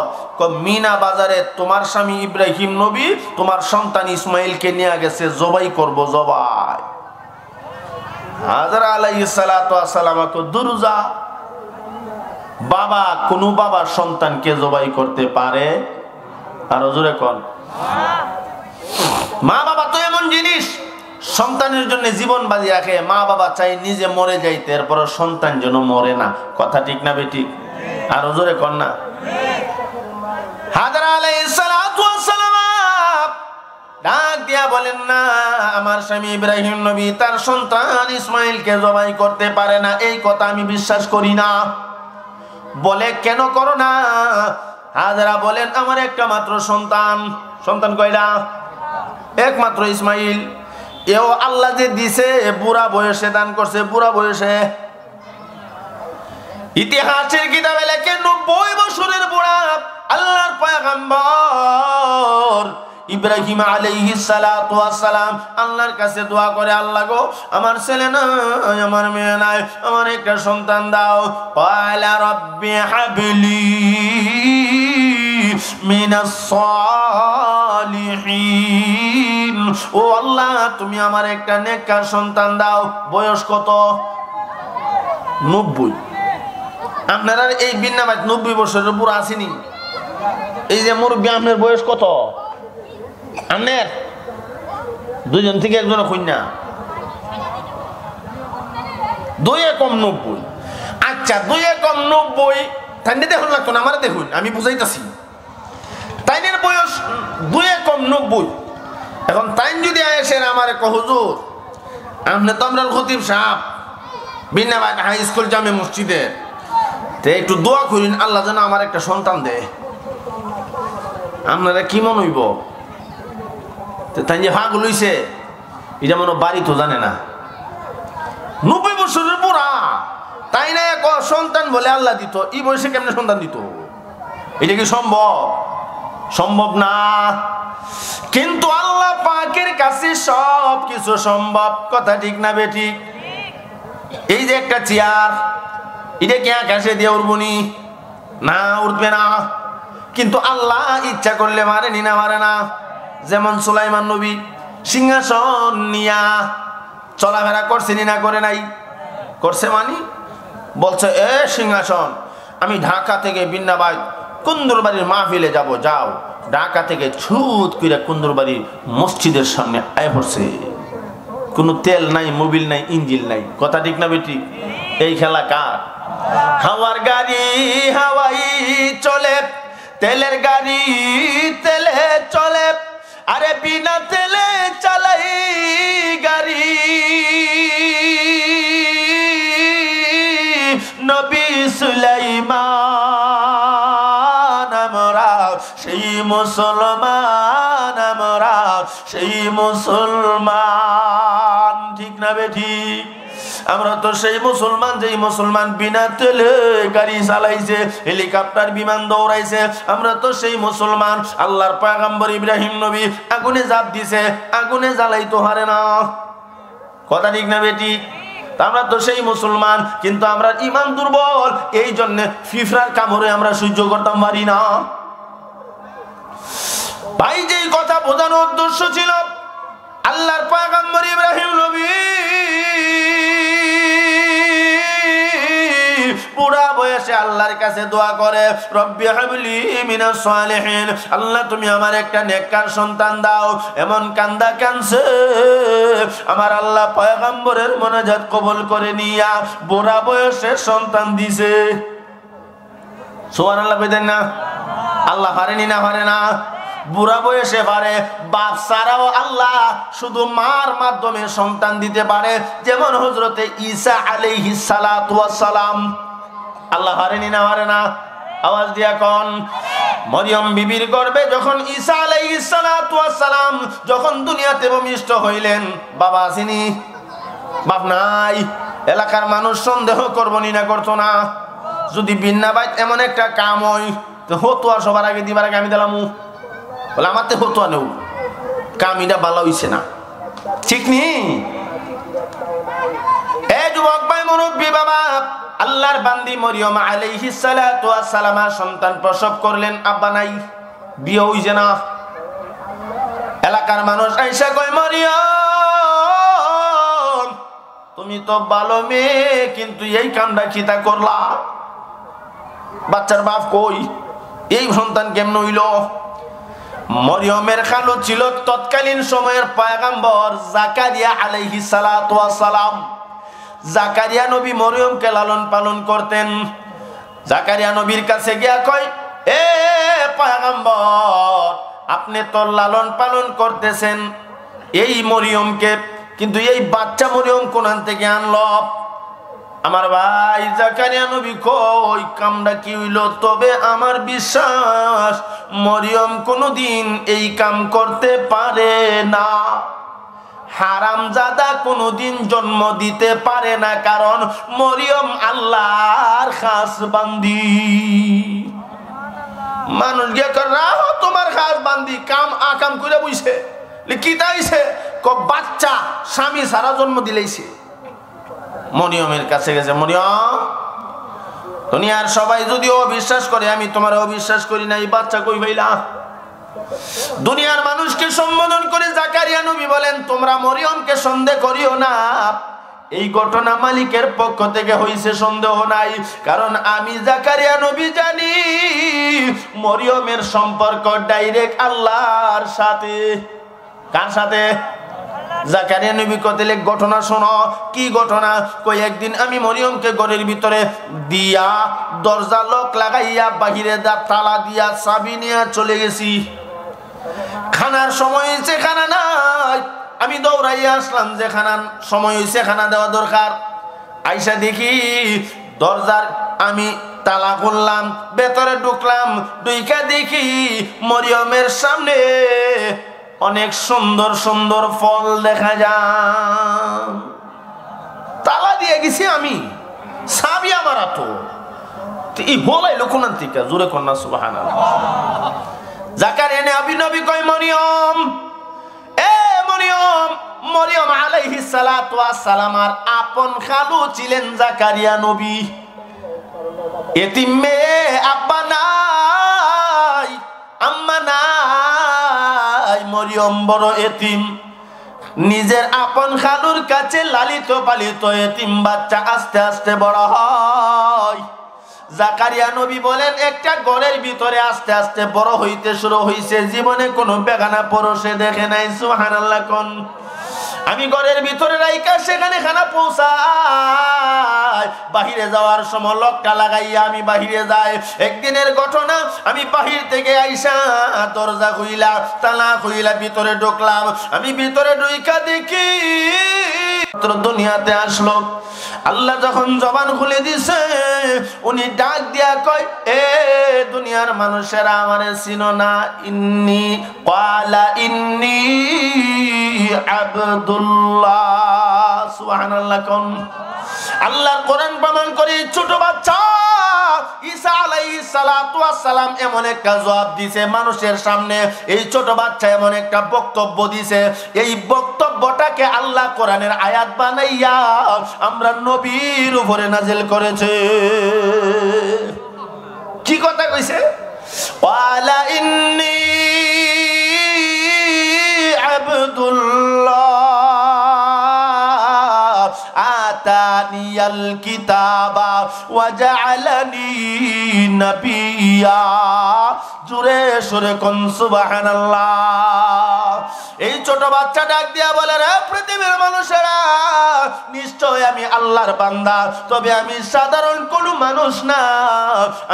মিনা বাজারে তোমার স্বামী ইব্রাহিম নবী তোমার সন্তান ইসমাইলকে নিয়ে গেছে, জবাই করব জবাই। হাজারা আলাইহিস সালাতু ওয়াস সালাম দুরুজা। বাবা কোন বাবা সন্তানকে জবাই করতে পারে? আর জোরে কোন মা বাবা তো এমন জিনিস সন্তানের জন্য জীবন বাজি রাখে। মা বাবা চাই নিজে মরে যাইতে, এরপর সন্তান যেন মরে না। কথা ঠিক না বেঠিক? আর জোরে কোন না। হাজারা আলাইহিস সালাতু ওয়াস সালাম ডাক দিয়া বলেন না, আমার স্বামী ইব্রাহিম নবী তার সন্তান ইসমাইলকে জবাই করতে পারে না, এই কথা আমি বিশ্বাস করি না। বলে কেন করো না? হাজারা বলেন আমার একটা মাত্র সন্তান। সন্তান কয়টা? একমাত্র ইসমাইল। এও আল্লাহ যে দিছে বুড়া বয়সে দান করছে, বুড়া বয়সে। ইতিহাসের কিতাবে লেখে 90 বছরের বুড়া আল্লাহর পয়গম্বর ইব্রাহিম আলাইহিস সালাতু ওয়াস সালাম আল্লাহর কাছে দোয়া করে, আল্লাহ গো আমার ছেলে নাই, আমার মেয়ে নাই, আমার একটা সন্তান দাও। ক্বালা রাব্বি হাবলি মিনাস সালিহিন, ও আল্লাহ তুমি আমার একটা নেককার সন্তান দাও। বয়স কত? 90। আপনারা এই বিন্নাবাদ 90 বছরের বুড়া আসেনি? এই যে মুরব্বী, আপনার বয়স কত? আপনার দুইজন থেকে একজন কন্যা, 2 কম 90। আচ্ছা 2 কম 90 তাইনে দেখুন লাগতো না, আমার দেখুন আমি বুঝাইতেছি। তাইনের বয়স 2 কম 90। এখন তাইন যদি আসেন আমার হুজুর আপনি তো আমরা খতিব সাহেব বিন্নাবাদ হাই স্কুল জামে মসজিদে, তে একটু দোয়া করিন আল্লাহ যেন আমার একটা সন্তান দেয়। আপনারা কি মনে হইব? তাই যে ভাগ লইছে এটা মনে বাড়ি তো জানে না। 90 বছরের বুড়া, তাই না এক সন্তান বলে আল্লাহ দিত, এই বয়সে কেমনে সন্তান দিত? এটা কি সম্ভব? সম্ভব না। কিন্তু আল্লাহ পাকের কাছে সব কিছু সম্ভব। কথা ঠিক না বেঠিক? এই যে একটা চেয়ার, এটা কি আকাশে দিয়ে উড়বনি? না, উঠবে না। কিন্তু আল্লাহ ইচ্ছা করলে মারেনি না, মারে না। যেমন সুলাইমান নবী সিংহাসন নিয়া চলাফেরা করছেনি না, করে নাই? করছে। মানি বলছে এ সিংহাসন আমি ঢাকা থেকে বিন্নাবাদ কুন্দুরবাড়ির মাহফিলে যাব, যাও। ঢাকা থেকে ছুট করে কুন্দুরবাড়ির মসজিদের সামনে আয় পড়ছে। কোনো তেল নাই, মোবিল নাই, ইঞ্জিল নাই। কথা ঠিক না বেটি? এই খেলা কার? হাওয়ার গাড়ি হাওয়াই চলে, তেলের গাড়ি তেলে চলে, আরে বিনা তেলে চালাই গাড়ি। নবী সুলাইমান আমরা সেই মুসলমান, আমরা সেই মুসলমান। ঠিক না বেঠিক? আমরা তো সেই মুসলমান যেই মুসলমান বিনা তেলে গাড়ি চালাইছে, হেলিকপ্টার বিমান দৌড়াইছে। আমরা তো সেই মুসলমান। আল্লাহর পয়গম্বর ইব্রাহিম নবী আগুনে ঝাঁপ দিছে, আগুনে জ্বালাইতে হারে না। কথা ঠিক না বেটি? আমরা তো সেই মুসলমান, কিন্তু আমরা ইমান দুর্বল, এই জন্য ফিফরার কামড়ে আমরা সহ্য করতে পারি না। ভাই যেই কথা বোঝানোর উদ্দেশ্য ছিল, আল্লাহর পয়গম্বর ইব্রাহিম নবী বুড়া বয়সে আল্লাহর কাছে দোয়া করে, রব্বি হাবলি মিনাস সালিহিন, আল্লাহ তুমি আমার একটা নেককার সন্তান দাও। এমন কান্দা কানছে, আমার আল্লাহ পয়গম্বরের মোনাজাত কবুল করে নিয়া বুড়া বয়সে সন্তান দিছে। সুবহানাল্লাহ কইতেন না? আল্লাহ পারেনি না পারে না? বুড়া বয়সে পারে। বাপ ছাড়াও আল্লাহ শুধু মার মাধ্যমে সন্তান দিতে পারে, যেমন হযরতে ঈসা আলাইহিস সালাতু ওয়াস সালাম। আল্লাহ পারেনি না পারে না? আওয়াজ দিয়া কোন। মরিয়ম বিবির গর্ভে যখন ঈসা আলাইহিস সালাতু ওয়াস সালাম যখন দুনিয়াতে ভূমিষ্ঠ হইলেন, বাবা আসেনি? বাপ নাই। এলাকার মানুষ সন্দেহ করবনি না করতো না? যদি বিন্না বাইত এমন একটা কাম হয় তো হতুয়া সবার আগে দিবার আগে আমি দিলাম, বলে আমার তো হতুয়া নেও, কামিটা ভালো হইছে না, ঠিক নি? এ যুবক ভাই, মুরব্বী বাবা, আল্লাহর বান্দি মরিয়ম আলাইহিস সালাতু ওয়াস সালাম সন্তান প্রসব করলেন, আব্বা নাই, বিয়ে হইছে না। এলাকার মানুষ আইসা কয়, মরিয়ম তুমি তো ভালো মেয়ে, কিন্তু এই কামটা খিতা করলা, বাচ্চার বাপ কই, এই সন্তান কেমন হইল? মরিয়মের খালু ছিল তৎকালীন সময়ের পয়গম্বর জাকারিয়া আলাইহিস সালাতু ওয়াস সালাম। জাকারিয়া নবী মরিয়মকে লালন পালন করতেন। জাকারিয়া নবীর কাছে গিয়া কয়, এ পয়গম্বর, আপনি তো লালন পালন করতেছেন এই মরিয়মকে, কিন্তু এই বাচ্চা মরিয়ম কোনান থেকে আনলো? আমার ভাই জাকারিয়া নবী কই, কামটা কি হইল? তবে আমার বিশ্বাস মরিয়ম কোনদিন এই কাম করতে পারে না। হারামজাদা কোনদিন জন্ম দিতে পারে না, কারণ মরিয়ম আল্লাহর খাস বান্দি। মানুষ গিয়ে কর, রাহো তোমার খাস বান্দি, কাম আকাম করে বইছে, কি তাইছে? বাচ্চা স্বামী সারা জন্ম দিলেইছে। মরিয়মের কাছে গেছে, মরিয়ম দুনিয়ার সবাই যদি অবিশ্বাস করে, আমি তোমার অবিশ্বাস করি না, এই বাচ্চা কই পাইলা? দুনিয়ার মানুষকে সম্বোধন করে জাকারিয়া নবী বলেন, তোমরা মরিয়মকে সন্দেহ করিও না, এই ঘটনা মালিকের পক্ষ থেকে হইছে, সন্দেহ নাই। কারণ আমি জাকারিয়া নবী জানি মরিয়মের সম্পর্ক ডাইরেক্ট আল্লাহর সাথে। কার সাথে? জাকারিয়া নবী কতলে ঘটনা শোনো। কি ঘটনা? কই, একদিন আমি মরিয়মকে ঘরের ভিতরে দিয়া দরজা লক লাগাইয়া বাহিরে তালা দিয়া চাবি নিয়ে চলে গেছি। খানার সময় হয়েছে, খানা নাই, আমি দৌড়াইয়া আসলাম যে খানার সময় হয়েছে, খানা দেওয়া দরকার। আইসা দেখি দরজার আমি তালা খুললাম, ভেতরে ঢুকলাম, ঢুইকা দেখি মরিয়মের সামনে অনেক সুন্দর সুন্দর ফল দেখা যায়। তালা দিয়ে গেছি আমি, চাবি আমার হাতে, এই বলাইলো কোন থেকে? জোরে কন্যা সুবহানাল্লাহ। জাকারিয়া নবী কয়, মরিয়ম, এ মরিয়ম। মরিয়ম আলাইহিস সালাতু ওয়াস সালাম আর আপন খালু ছিলেন জাকারিয়া নবী। এতিম মেয়ে, আব্বা নাই, আম্মা নাই, মরিয়ম বড় এতিম। নিজের আপন খালুর কাছে লালিত পালিত এতিম বাচ্চা আস্তে আস্তে বড় হয়। জাকারিয়া নবী বলেন, একটা ঘরের ভিতরে আস্তে আস্তে বড় হইতে শুরু হইছে, জীবনে কোনো বেগানা পুরুষে দেখে নাই। সুবহানাল্লাহ কোন। আমি ঘরের ভিতরে রাইকা সেখানে খানা পৌঁছাই, বাহিরে যাওয়ার সময় লকটা লাগাইয়া আমি বাহিরে যাই। একদিনের ঘটনা, আমি বাহির থেকে আইসা দরজা খুইলা তালা খুইলা ভিতরে ঢুকলাম। আমি ভিতরে ঢুইকা দেখি দুনিয়াতে আসলো। আল্লাহ যখন জবান খুলে দিছে, উনি ডাক দিয়া কয়, এ দুনিয়ার মানুষেরা আমারে চিনো না? ইন্নি ক্বালা ইন্নি আব্দুল্লাহ। সুবহানাল্লাহ কোন। আল্লাহর কোরআন প্রমাণ করে ছোট বাচ্চা ঈসা আলাইহিস সালাতু ওয়াস সালাম এমন একটা জবাব দিছে মানুষের সামনে। এই ছোট বাচ্চা এমন একটা বক্তব্য দিছে, এই বক্তব্যটাকে আল্লাহ কোরআনের আয়াত বানাইয়া আমরা নবীর উপরে নাজিল করেছে। কি কথা কইছে? ওয়ালা ইন্নী আব্দুল্লাহ আতানিয়াল কিতাবা ওয়া জাআলানি নাবিয়্যা। জোরে সোরে কোন সুবহানাল্লাহ। এই ছোট বাচ্চা ডাক দিয়া বলে, রে পৃথিবীর মানুষেরা, নিশ্চয় আমি আল্লাহর বান্দা, তবে আমি সাধারণ কোনো মানুষ না,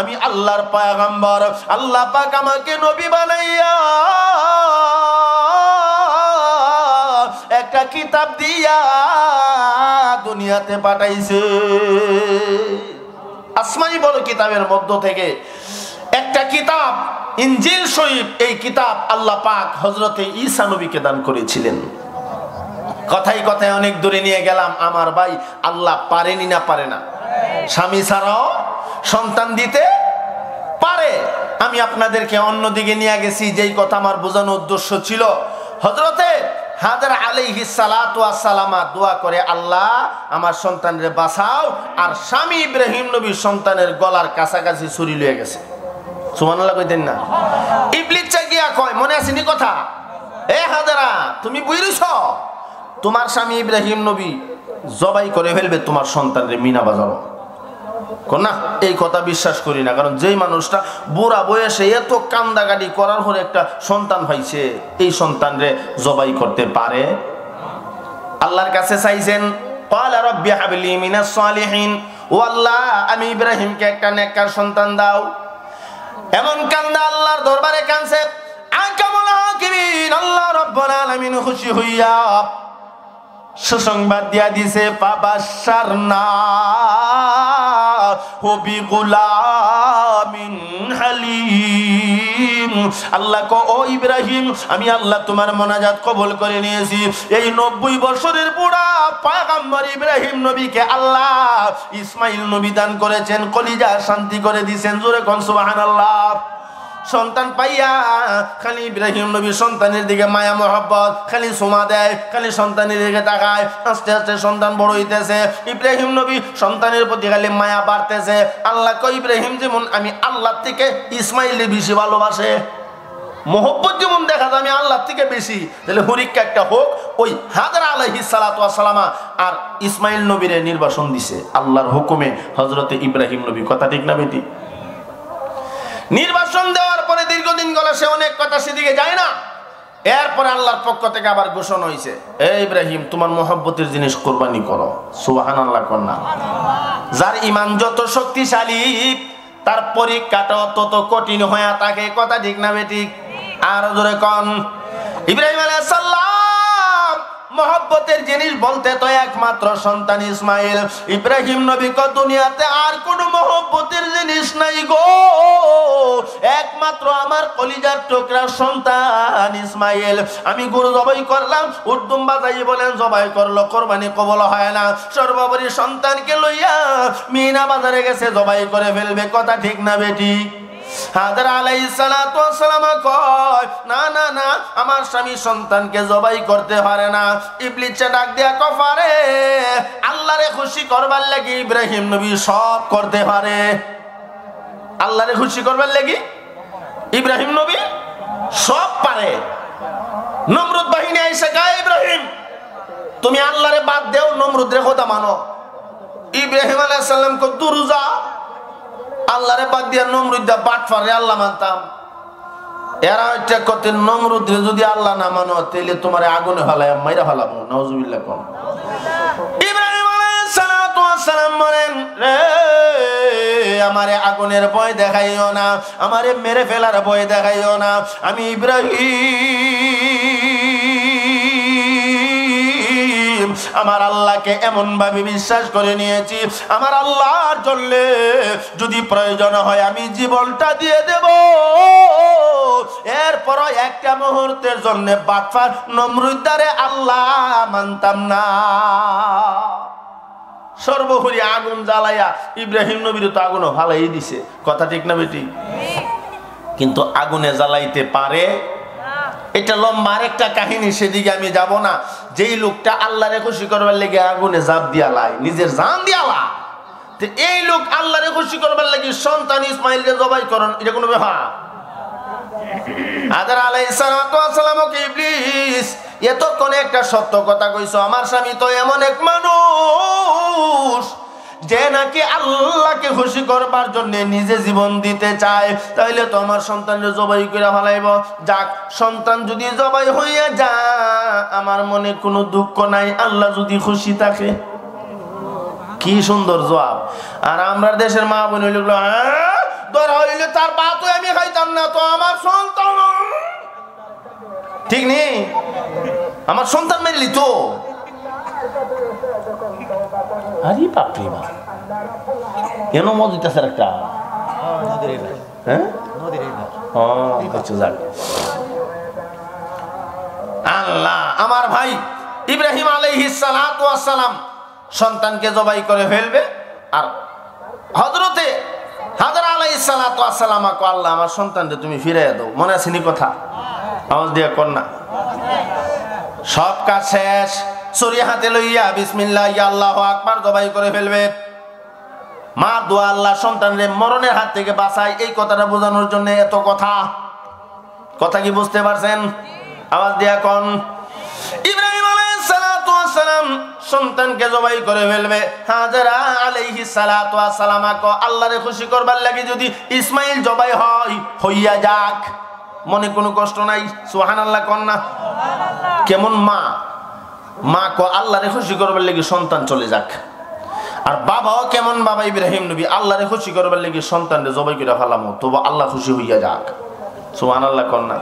আমি আল্লাহর পয়গম্বর। আল্লাহ পাক আমাকে নবী বানাইয়া একটা কিতাব দিয়া দুনিয়াতে পাঠাইছে। আসমানি বড় কিতাবের মধ্য থেকে একটা কিতাব ইনজিল শরীফ, এই কিতাব আল্লাহ পাক হযরতে ঈসা নবীকে দান করেছিলেন। কথাই কথায় অনেক দূরে নিয়ে গেলাম। আমার ভাই, আল্লাহ পারেনি না পারে না? স্বামী ছাড়াও সন্তান দিতে পারে। আমি আপনাদেরকে অন্যদিকে নিয়ে গেছি, যেই কথা আমার বোঝানোর উদ্দেশ্য ছিল। হযরতে হাজরা আলাইহিস সালাতু ওয়াস সালামা দোয়া করে, আল্লাহ আমার সন্তানরে বাঁচাও। আর স্বামী ইব্রাহিম নবীর সন্তানের গলার কাছাকাছি ছুরি লয়ে গেছে। সুবহানাল্লাহ কইতেন না? ইবলিস গিয়া কয়, মনে আসেনি কথা? এ হাজরা, তুমি বুঝিস তোমার স্বামী ইব্রাহিম নবী জবাই করে ফেলবে তোমার সন্তানরে মিনা বাজারো। না, এই কথা বিশ্বাস করি না। কারণ যেই মানুষটা বুড়া বয়সে এত কান্দাকাটি করার পরে একটা সন্তান হয়েছে, এই সন্তানরে জবাই করতে পারে? আল্লাহর কাছে চাইছেন, ক্বালা রাব্বি হাবলি মিনাস সালিহিন, ও আল্লাহ আমি ইব্রাহিমকে একটা নেককার সন্তান দাও। এমন কান্দা আল্লাহর দরবারে কাঁদছে। আকামুল হাকিমিন আল্লাহ রাব্বুল আলামিন খুশি হইয়া সুসংবাদ দিয়া দিছে, ফাবাশশারনা বিগুলামিন হালিম। আল্লাহ কো, ও ইব্রাহিম, আমি আল্লাহ তোমার মোনাজাত কবুল করে নিয়েছি। এই 90 বছরের বুড়া পয়গম্বর ইব্রাহিম নবীকে আল্লাহ ইসমাইল নবী দান করেছেন, কলিজা শান্তি করে দিয়েছেন। জোরে কোন সুবহানাল্লাহ। সন্তান পাইয়া খালি ইব্রাহিম নবী সন্তানের দিকে মায়া মহব্বত, খালি সুমা দেয়, খালি সন্তানের দিকে তাকায়। আস্তে আস্তে সন্তান বড় হইতেছে, ইব্রাহিম নবী সন্তানের প্রতি খালি মায়া বাড়তেছে। আল্লাহ কয়, ইব্রাহিম যেমন আমি আল্লাহ থেকে ইসমাইলের বেশি ভালোবাসে, মহব্বত যেমন দেখা যায় আমি আল্লাহ থেকে বেশি, তাহলে পরীক্ষা একটা হোক। ওই হাজরা আলাইহিস সালাতু ওয়াস সালামা আর ইসমাইল নবীরে নির্বাসন দিছে আল্লাহর হুকুমে হযরতে ইব্রাহিম নবী। কথা ঠিক না বেটি? নির্বাসন দেওয়ার পরে দীর্ঘদিন গেল, সে অনেক কথা সেদিকে যায় না। এরপরে আল্লাহর পক্ষ থেকে আবার ঘোষণা হয়েছে, এ ইব্রাহিম তোমার মহব্বতের জিনিস কোরবানি করো। সুবহানাল্লাহ কন্যা। যার ইমান যত শক্তিশালী তার পরীক্ষাটাও তত কঠিন হয়ে থাকে। কথা ঠিক না বেটি? আর জোরে কন। ইব্রাহিম আলাইহিস সালাম মহব্বতের জিনিস বলতে তো একমাত্র সন্তান ইসমাইল। ইব্রাহিম নবী কো, দুনিয়াতে আর কোনো মহব্বতের জিনিস নাই গো, একমাত্র আমার কলিজার টুকরা সন্তান ইসমাইল। আমি গরু জবাই করলাম, উর্দুম বাজাই বলেন জবাই করলো, কোরবানি কবুল হয় না। সর্বোপরি সন্তানকে লইয়া মিনা বাজারে গেছে, জবাই করে ফেলবে। কথা ঠিক না বেটি? হাজরা আলাইহিস সালাতু ওয়াস সালাম কয়, না না না, আমার স্বামী সন্তানকে জবাই করতে পারে না। ইবলিস ডাক দিয়া কয়, পারে। আল্লাহরে খুশি করবার লাগি ইব্রাহিম নবী সব করতে পারে। আল্লাহরে খুশি করবার লাগি ইব্রাহিম নবী সব পারে। নমরুদ বাহিনী এসে কয়, ইব্রাহিম তুমি আল্লাহরে বাদ দেও, নমরুদের কথা মানো। ইব্রাহিম আলাইহিস সালাম কো, দূর যা, আল্লাহরে বাদ দিয়া নমরুদা বাটফারে আল্লাহ মানতাম। এরা এটা করতে, নমরুদরে যদি আল্লাহ না মানো তাহলে তোমার আগুনে ফেলায় মাইরা ফেলাবো। নাউজুবিল্লাহ কোন। ইব্রাহিম আলাইহিস সালাতু ওয়াস সালাম বলেন, রে আমারে আগুনের ভয় দেখাইও না, আমারে মেরে ফেলার ভয় দেখাইও না। আমি ইব্রাহিম আমার আল্লাহকে এমন ভাবে বিশ্বাস করে নিয়েছি, আমার আল্লাহর জন্য যদি প্রয়োজন হয় আমি জীবনটা দিয়ে দেব। এরপর একটা মুহূর্তের জন্য বাটফার নমরুদারে আল্লাহ মানতাম না। সর্বোপরি আগুন জ্বালাইয়া ইব্রাহিম নবীর তো আগুনও ভালাই দিছে। কথা ঠিক না বেটি? কিন্তু আগুনে জ্বালাইতে পারে? এটা লম্বা আরেকটা কাহিনী, সেদিকে আমি যাব না। যেই লোকটা আল্লাহরে খুশি করবার লেগে আগুনে জাপ দিয়া লাই, নিজের জান দিয়া লা, তো এই লোক আল্লাহরে খুশি করবার লাগি সন্তান ইসমাইলকে জবাই করেন, এটা কোনো ব্যাপার? হাজরা আলাইহিস সালাতু ওয়াস সালাম কে ইবলিস এতক্ষণ একটা সত্য কথা কইছো, আমার স্বামী তো এমন এক মানুষ যে নাকি আল্লাহকে খুশি করবার জন্য নিজে জীবন দিতে চায়, তাইলে তো আমার সন্তানকে জবাই করে ফেলাইব। যাক, সন্তান যদি জবাই হইয়া যায় আমার মনে কোনো দুঃখ নাই, আল্লাহ যদি খুশি থাকে। কি সুন্দর জবাব। আর আমরা দেশের মা বোন হইল ধরা হইলে তার বাত আমি খাইতাম না, তো আমার সন্তান ঠিক নেই, আমার সন্তান মেরলি তো। আরে বাপরে বাপ, কেন মদ দিতেছে একটা? হ্যাঁ, আল্লাহ আমার ভাই ইব্রাহিম আলাইহিস সালাতু ওয়াস সালাম সন্তানকে জবাই করে ফেলবে, আর হযরতে হাজরা আলাইহিস সালাতু ওয়াস সালাম কো আল্লাহ আমার সন্তানকে তুমি ফিরিয়ে দাও। মনে আছে নি কথা? আওয়াজ দিয়া কর না। সব কাজ শেষ, ছুরি হাতে লইয়া বিসমিল্লাহ আল্লাহু আকবার জবাই করে ফেলবে। মা দোয়া আল্লাহ সন্তানের মরণের হাত থেকে বাঁচাই, এই কথাটা বোঝানোর জন্য এত কথা। কথা কি বুঝতে পারছেন? আওয়াজ দিয়া কোন। ইব্রাহিম আলাইহিস সালাতু ওয়াস সালাম সন্তানকে জবাই করে ফেলবে। হাজরা আলাইহিস সালাতু ওয়াস সালাম কো আল্লাহরে খুশি করবার লাগি যদি ইসমাইল জবাই হয় হইয়া যাক, মনে কোনো কষ্ট নাই। সুবহানাল্লাহ কোন না। কেমন মা, মা কো আল্লাহরে খুশি করবার লাগি সন্তান চলে যাক। আর বাবাও কেমন বাবা ইব্রাহিম নবী, আল্লাহরে খুশি করবার লাগি সন্তানরে জবাই করে ফেলামো, তবু আল্লাহ খুশি হইয়া যাক। সুবহানাল্লাহ কোন না।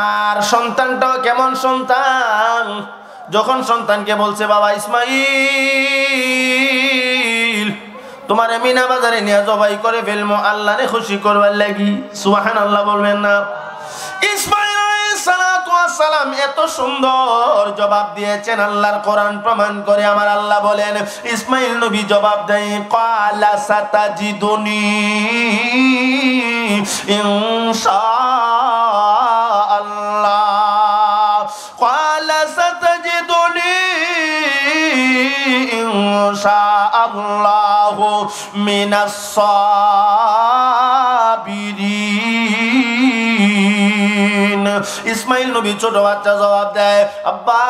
আর সন্তানটাও কেমন সন্তান, যখন সন্তানকে বলছে বাবা ইসমাইল তোমার মিনা বাজারে নিয়ে জবাই করে ফেলবো আল্লাহরে খুশি করবার লাগি, সুবহানাল্লাহ বলবেন না? ইসমাইল আলাইহিস সালাতু ওয়াস সালাম এত সুন্দর জবাব দিয়েছেন, আল্লাহর কোরআন প্রমাণ করে। আমার আল্লাহ বলেন ইসমাইল নবী জবাব দেয় ক্বালা সাতাজিদুনি ইনশাআল্লাহ, ক্বালা সাতাজিদুনি ইনশাআল্লাহ মিনাস সাবিরিন। ইসমাইল নবী ছোট বাচ্চা জবাব দেয় আব্বা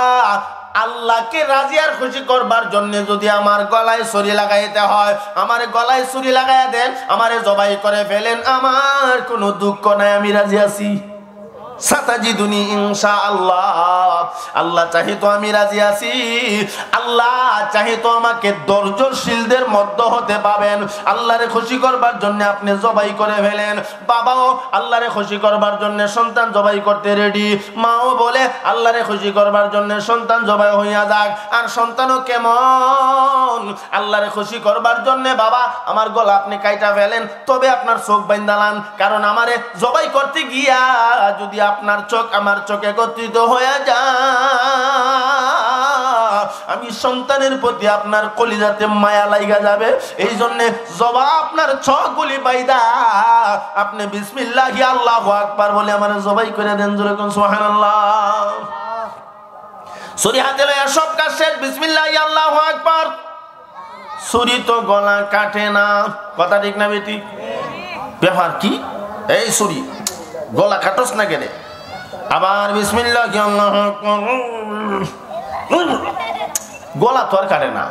আল্লাহকে রাজি আর খুশি করবার জন্য যদি আমার গলায় ছুরি লাগাইতে হয় আমার গলায় ছুরি লাগাইয়া দেন, আমারে জবাই করে ফেলেন, আমার কোনো দুঃখ নাই, আমি রাজি আছি। সাতাজিদুনি ইনশাআল্লাহ, আল্লাহ চাহে তো আমি রাজি আছি। আল্লাহ চাহে তো আমাকে ধৈর্যশীলদের মধ্যে হতে পাবেন। আল্লাহরে খুশি করবার জন্য আপনি জবাই করে ফেলেন। বাবাও আল্লাহরে খুশি করবার জন্য সন্তান জবাই করতে রেডি, মাও বলে আল্লাহরে খুশি করবার জন্য সন্তান জবাই হইয়া যাক। আর সন্তানও কেমন, আল্লাহরে খুশি করবার জন্য বাবা আমার গলা আপনি কাইটা ফেলেন, তবে আপনার চোখ বাইন্দালান, কারণ আমারে জবাই করতে গিয়া যদি আপনার চোখ আমার চোখে একত্রিত হয়ে যায় আমি সন্তানের প্রতি আপনার কলিজাতে মায়া লাইগা যাবে। এই জন্য জবা আপনার চোখগুলি বাইদা আপনি বিসমিল্লাহি আল্লাহু আকবার বলে আমার জবাই করে দেন। জোরে কোন সুবহানাল্লাহ। ছুরি হাতে লইয়া সব কাজ শেষ, বিসমিল্লাহি আল্লাহু আকবার। ছুরি তো গলা কাটে না, কথা ঠিক না বেটি? ব্যাপার কি? এই ছুরি গলা কাটস না কেন? আবার বিসমিল্লাহ গলা তো আর কাটে না,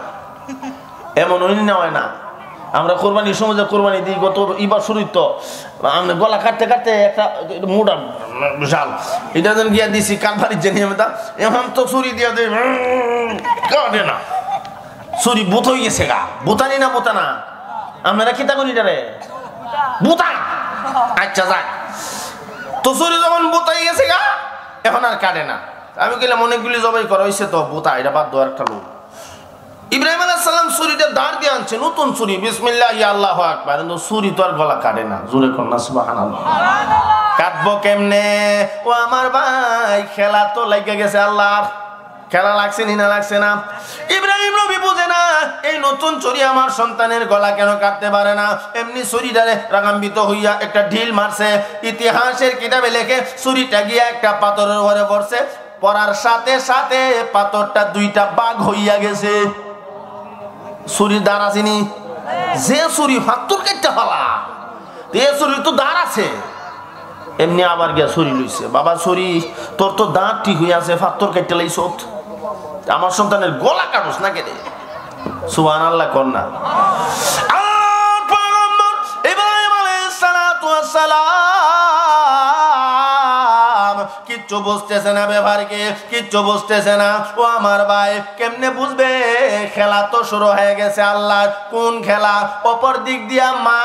এমন হয় না। আমরা কোরবানির সময় যে কোরবানি দিই গত এবার শুরু তো আমরা গলা কাটতে কাটতে একটা মোটা জাল এটা যেন গিয়া দিছি কালভারির জেনে এখন তো ছুরি দিয়া দেয় কাটে না, ছুরি বুত হয়ে গেছে গা। বুতানি না বোতা না, আপনারা কিতা করি রে বুতা? আচ্ছা যাক, তো ছুরি যখন বোতাই গেছে গা এখন আর কাটে না। আমি গেলাম অনেকগুলি জবাই করা হয়েছে তো বোতা এটা বাদ দেওয়ার একটা লোক। ইব্রাহিম আলাইহিস সালাম ছুরিটা দাঁড় দিয়ে আনছে, নতুন ছুরি, বিসমিল্লাহি আল্লাহু আকবার, কিন্তু ছুরি তো আর গলা কাটে না। জোরে কোন না সুবহানাল্লাহ। কাটবো কেমনে? ও আমার ভাই খেলা তো লাগিয়ে গেছে আল্লাহর, খেলা লাগছে না লাগছে না? ইব্রাহিম নবী বুঝে না এই নতুন ছুরি আমার সন্তানের গলা কেন কাটতে পারে না, এমনি ছুরিটারে রাগান্বিত হইয়া একটা ঢিল মারছে। ইতিহাসের কিতাবে লেখে ছুরিটা গিয়া একটা পাথরের উপরে পড়ছে, পড়ার সাথে সাথে পাথরটা দুইটা ভাগ হইয়া গেছে। ছুরি দাঁড় আসেনি, যে ছুরি পাথর কেটে ফেলা, এ ছুরি তো দাঁড় আছে। এমনি আবার গিয়া ছুরি লইছে, বাবা ছুরি তোর তো দাঁত ঠিক হয়ে আছে, পাথর কেটে লাইছ, আমার সন্তানের গলা কাটস না কেটে। সুবহানাল্লাহ কোন না। আর পয়গম্বর ইব্রাহিম আলাইহিস সালাতু ওয়াস সালাম কিচ্ছু বুঝতেছে না ব্যাপারকে, কিচ্ছু বুঝতেছে না। ও আমার ভাই কেমনে বুঝবে? খেলা তো শুরু হয়ে গেছে আল্লাহর। কোন খেলা? অপর দিক দিয়া মা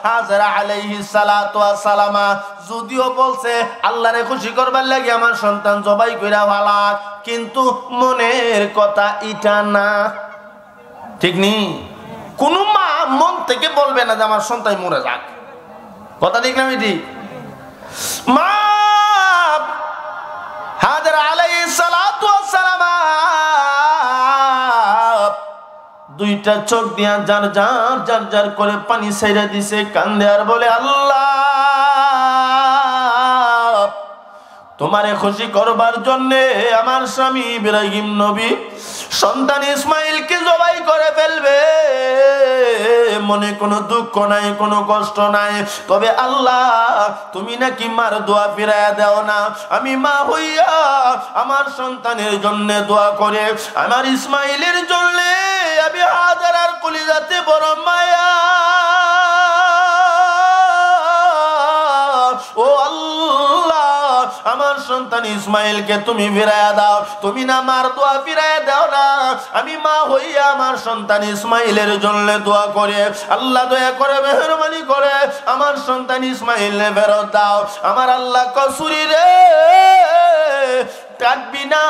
হাজরা আলাইহিস সালাতু ওয়াস সালাম যদিও বলছে আল্লাহরে খুশি করবার লাগি আমার সন্তান জবাই কইরা ফালাক, কিন্তু মনের কথা এটা না, ঠিক নি? কোন মা মন থেকে বলবে না যে আমার সন্তান মরে যাক, কথা ঠিক না? ঠিক। মা হাজরা আলাইহিস সালাতু ওয়াস সালাম দুইটা চোখ দিয়া যার যার করে পানি ছাইরা দিছে, কান্দে আর বলে আল্লাহ তোমারে খুশি করবার জন্য আমার স্বামী ইব্রাহিম নবী সন্তান ইসমাইলকে জবাই করে ফেলবে। মনে কোনো দুঃখ নাই, কোনো কষ্ট নাই, তবে আল্লাহ তুমি নাকি মার দোয়া ফিরাইয়া দাও না। আমি মা হইয়া আমার সন্তানের জন্য দোয়া করে আমার ইসমাইলের জন্য আমি হাজারার কলিজাতে বড় মায়া। ও আল্লাহ আমার সন্তান ইসমাইলকে তুমি ফিরাইয়া দাও, তুমি না মার দোয়া ফিরাইয়া দাও না। আমি মা হইয়া আমার সন্তান ইসমাইলের জন্য দোয়া করে আল্লাহ দয়া করে মেহেরবানি করে আমার সন্তান ইসমাইলে ফেরত দাও। আমার আল্লাহ কসুরি রে কাটবি না,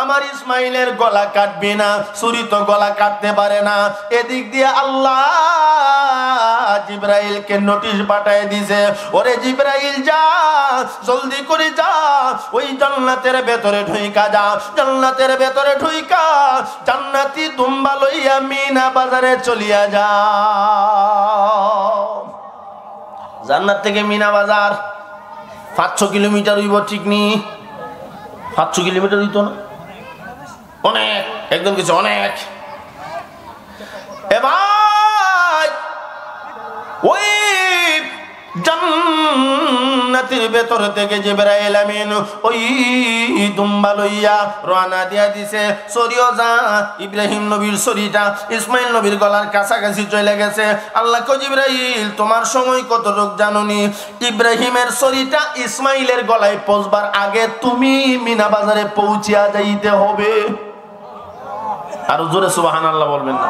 আমার ইসমাইলের গলা কাটবি না, ছুরি তো গলা কাটতে পারে না। এদিক দিয়ে আল্লাহ জিবরাইলকে নোটিশ পাঠায় দিছে, ওরে জিবরাইল যা জলদি করে যা ওই জান্নাতের ভেতরে ঢুইকা যা, জান্নাতের ভেতরে ঢুইকা জান্নাতি দুম্বা লইয়া মিনা বাজারে চলিয়া যা। জান্নাত থেকে মিনা বাজার 500 কিলোমিটার হইব, ঠিক নি? 500 কিলোমিটার হইতো না? অনেক, একদম কিছু অনেক। এবার ওই জান্নাতের ভেতর থেকে জিবরাইল আমিন ওই দুম্বা লইয়া রওনা দিয়া দিছে। সরিও যা, ইব্রাহিম নবীর শরীরটা ইসমাইল নবীর গলার কাছাকাছি চলে গেছে। আল্লাহ কো জিবরাইল তোমার সময় কতটুক জানোনি? ইব্রাহিমের শরীরটা ইসমাইলের গলায় পৌঁছবার আগে তুমি মিনা বাজারে পৌঁছিয়া যাইতে হবে। আর জোরে সুবহানাল্লাহ বলবেন না?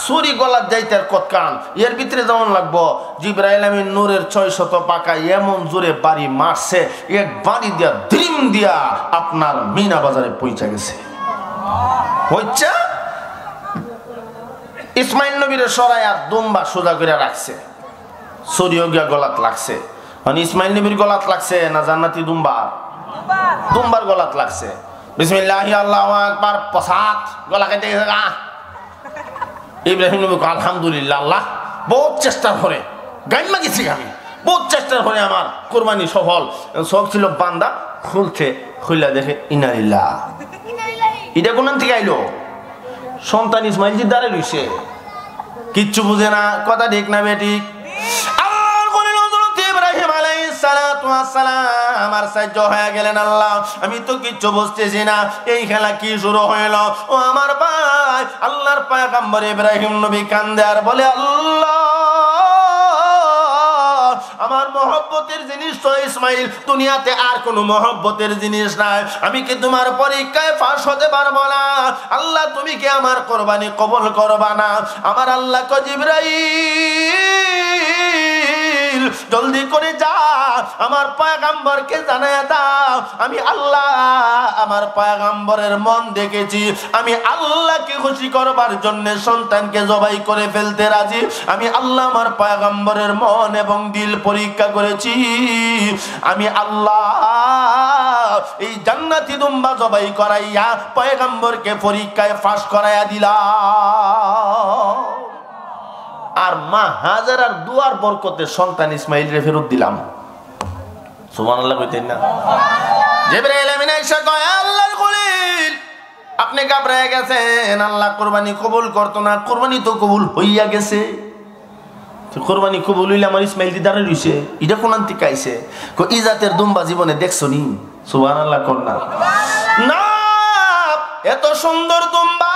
ছুরি গলার যাইতে আর কতকান এর ভিতরে যেমন লাগবো। জিবরাইল আমিন নূরের 600 পাকা এমন জোরে বাড়ি মারছে, এক বাড়ি দিয়া দ্রিম দিয়া আপনার মিনা বাজারে পৌঁছে গেছে। হচ্ছে ইসমাইল নবীর সরাই আর দুম্বা সোজা করে রাখছে, ছুরিও গিয়া গলাত লাগছে। মানে ইসমাইল নবীর গলাত লাগছে না জান্নাতি দুম্বার গলাত লাগছে। বিসমিল্লাহি আল্লাহু আকবার, পসাত গলা কেটে গেছে। ইব্রাহিম নবী আলহামদুলিল্লাহ, আল্লাহ বহুত চেষ্টার পরে গাইমা গেছি, আমি বহুত চেষ্টার পরে আমার কোরবানি সফল। সব ছিল বান্দা খুলছে, খুললা দেখে ইনালিল্লাহ। এটা কোন থেকে আইলো? সন্তান ইসমাইল জি দাঁড়ে রইছে, কিচ্ছু বুঝে না, কথা ঠিক না বেঠিক? আমার সাহায্য হয়ে গেলেন আল্লাহ, আমি তো কিচ্ছু বুঝতেছি না, এই খেলা কি শুরু হইল? ও আমার ভাই, আল্লাহর পয়গম্বর ইব্রাহিম নবী কান্দে আর বলে আল্লাহ আমার মহব্বতের জিনিস তো ইসমাইল, দুনিয়াতে আর কোনো মহব্বতের জিনিস নাই। আমি কি তোমার পরীক্ষায় ফাঁস হতে পারবো না? আল্লাহ তুমি কি আমার কোরবানি কবুল করবা না? আমার আল্লাহ কো জিবরাইল জলদি করে যা আমার পয়গম্বরকে জানায়া দাও, আমি আল্লাহ আমার পয়গম্বরের মন দেখেছি, আমি আল্লাহকে খুশি করবার জন্য সন্তানকে জবাই করে ফেলতে রাজি। আমি আল্লাহ আমার পয়গম্বরের মন এবং দিল পরীক্ষা করেছি। আমি আল্লাহ এই জান্নাতি দুম্বা জবাই করাইয়া পয়গম্বরকে পরীক্ষায় ফাঁস করাইয়া দিলাম। আর মা হাজারার দুয়ার বরকতে সন্তান ইসমাইলকে ফেরত দিলাম। সুবহানাল্লাহ কইতেন না? জিবরাইল আমিন আয়েশা কয় আল্লাহর খলিল আপনি ঘাবড়ায় গেছেন, আল্লাহ কুরবানি কবুল করতো না। কুরবানি তো কবুল হইয়া গেছে, কুরবানি কবুল হইলে আমার ইসমাইল দিদারে রইছে, এটা কোন থেকে আইছে? কো ইজাতের দুম্বা জীবনে দেখছো নি? সুবহানাল্লাহ কোন না? না এত সুন্দর দুম্বা।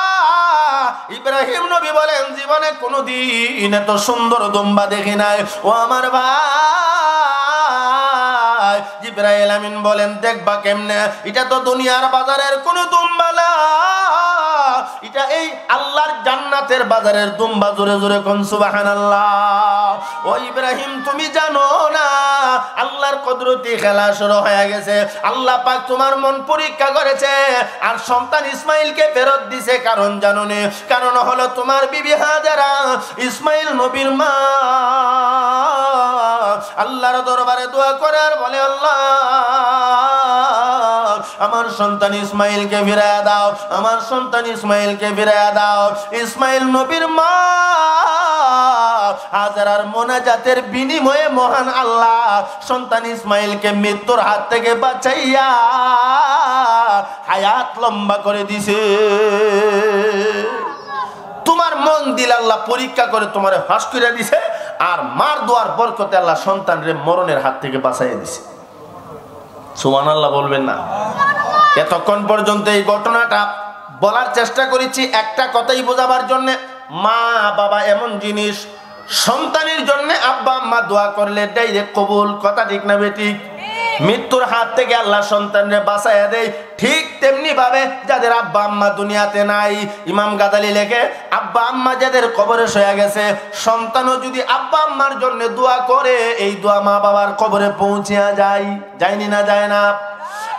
ইব্রাহিম নবী বলেন জীবনে কোনোদিন এত সুন্দর দুম্বা দেখি নাই। ও আমার ভাই, জিবরাইল আমিন বলেন দেখবা কেমনে? এটা তো দুনিয়ার বাজারের কোন দুম্বা না, এটা এই আল্লাহর জান্নাতের বাজারের দুম্বা। জোরে জোরে কোন সুবহানাল্লাহ। ও ইব্রাহিম তুমি জানো না আল্লাহর কুদরতি খেলা শুরু হয়ে গেছে। আল্লাহ পাক তোমার মন পরীক্ষা করেছে আর সন্তান ইসমাইলকে ফেরত দিয়েছে। কারণ জানো না? কারণ হলো তোমার বিবি হাজারা ইসমাইল নবীর মা আল্লাহর দরবারে দোয়া করে আর বলে আল্লাহ আমার সন্তান ইসমাইলকে ফিরিয়ে দাও, আমার সন্তান ইসমাইলকে ফিরিয়ে দাও। ইসমাইল নবীর মা হাজারার মোনাজাতের বিনিময়ে মহান আল্লাহ সন্তান ইসমাইলকে মৃত্যুর হাত থেকে বাঁচাইয়া হায়াত লম্বা করে দিছে। তোমার মন দিল আল্লাহ পরীক্ষা করে তোমার ফাঁস করে দিছে, আর মার দোয়ার বরকতে আল্লাহ সন্তানরে মরণের হাত থেকে বাঁচাইয়া দিছে। সুবহানাল্লাহ বলবেন না? এতক্ষণ পর্যন্ত এই ঘটনাটা বলার চেষ্টা করেছি একটা কথাই বোঝাবার জন্য। মা বাবা এমন জিনিস, সন্তানের জন্য আব্বা আম্মা দোয়া করলে ডাইরেক্ট কবুল। কথা ঠিক না বেঠিক? মৃত্যুর হাত থেকে আল্লাহ সন্তানরে বাঁচাইয়া দেয়। ঠিক তেমনি ভাবে যাদের আব্বা আম্মা দুনিয়াতে নাই, ইমাম গাজালি লেখে আব্বা আম্মা যাদের কবরে শুয়ে গেছে, সন্তানও যদি আব্বা আম্মার জন্য দোয়া করে এই দোয়া মা বাবার কবরে পৌঁছিয়া যায়। যায়নি না? যায় না?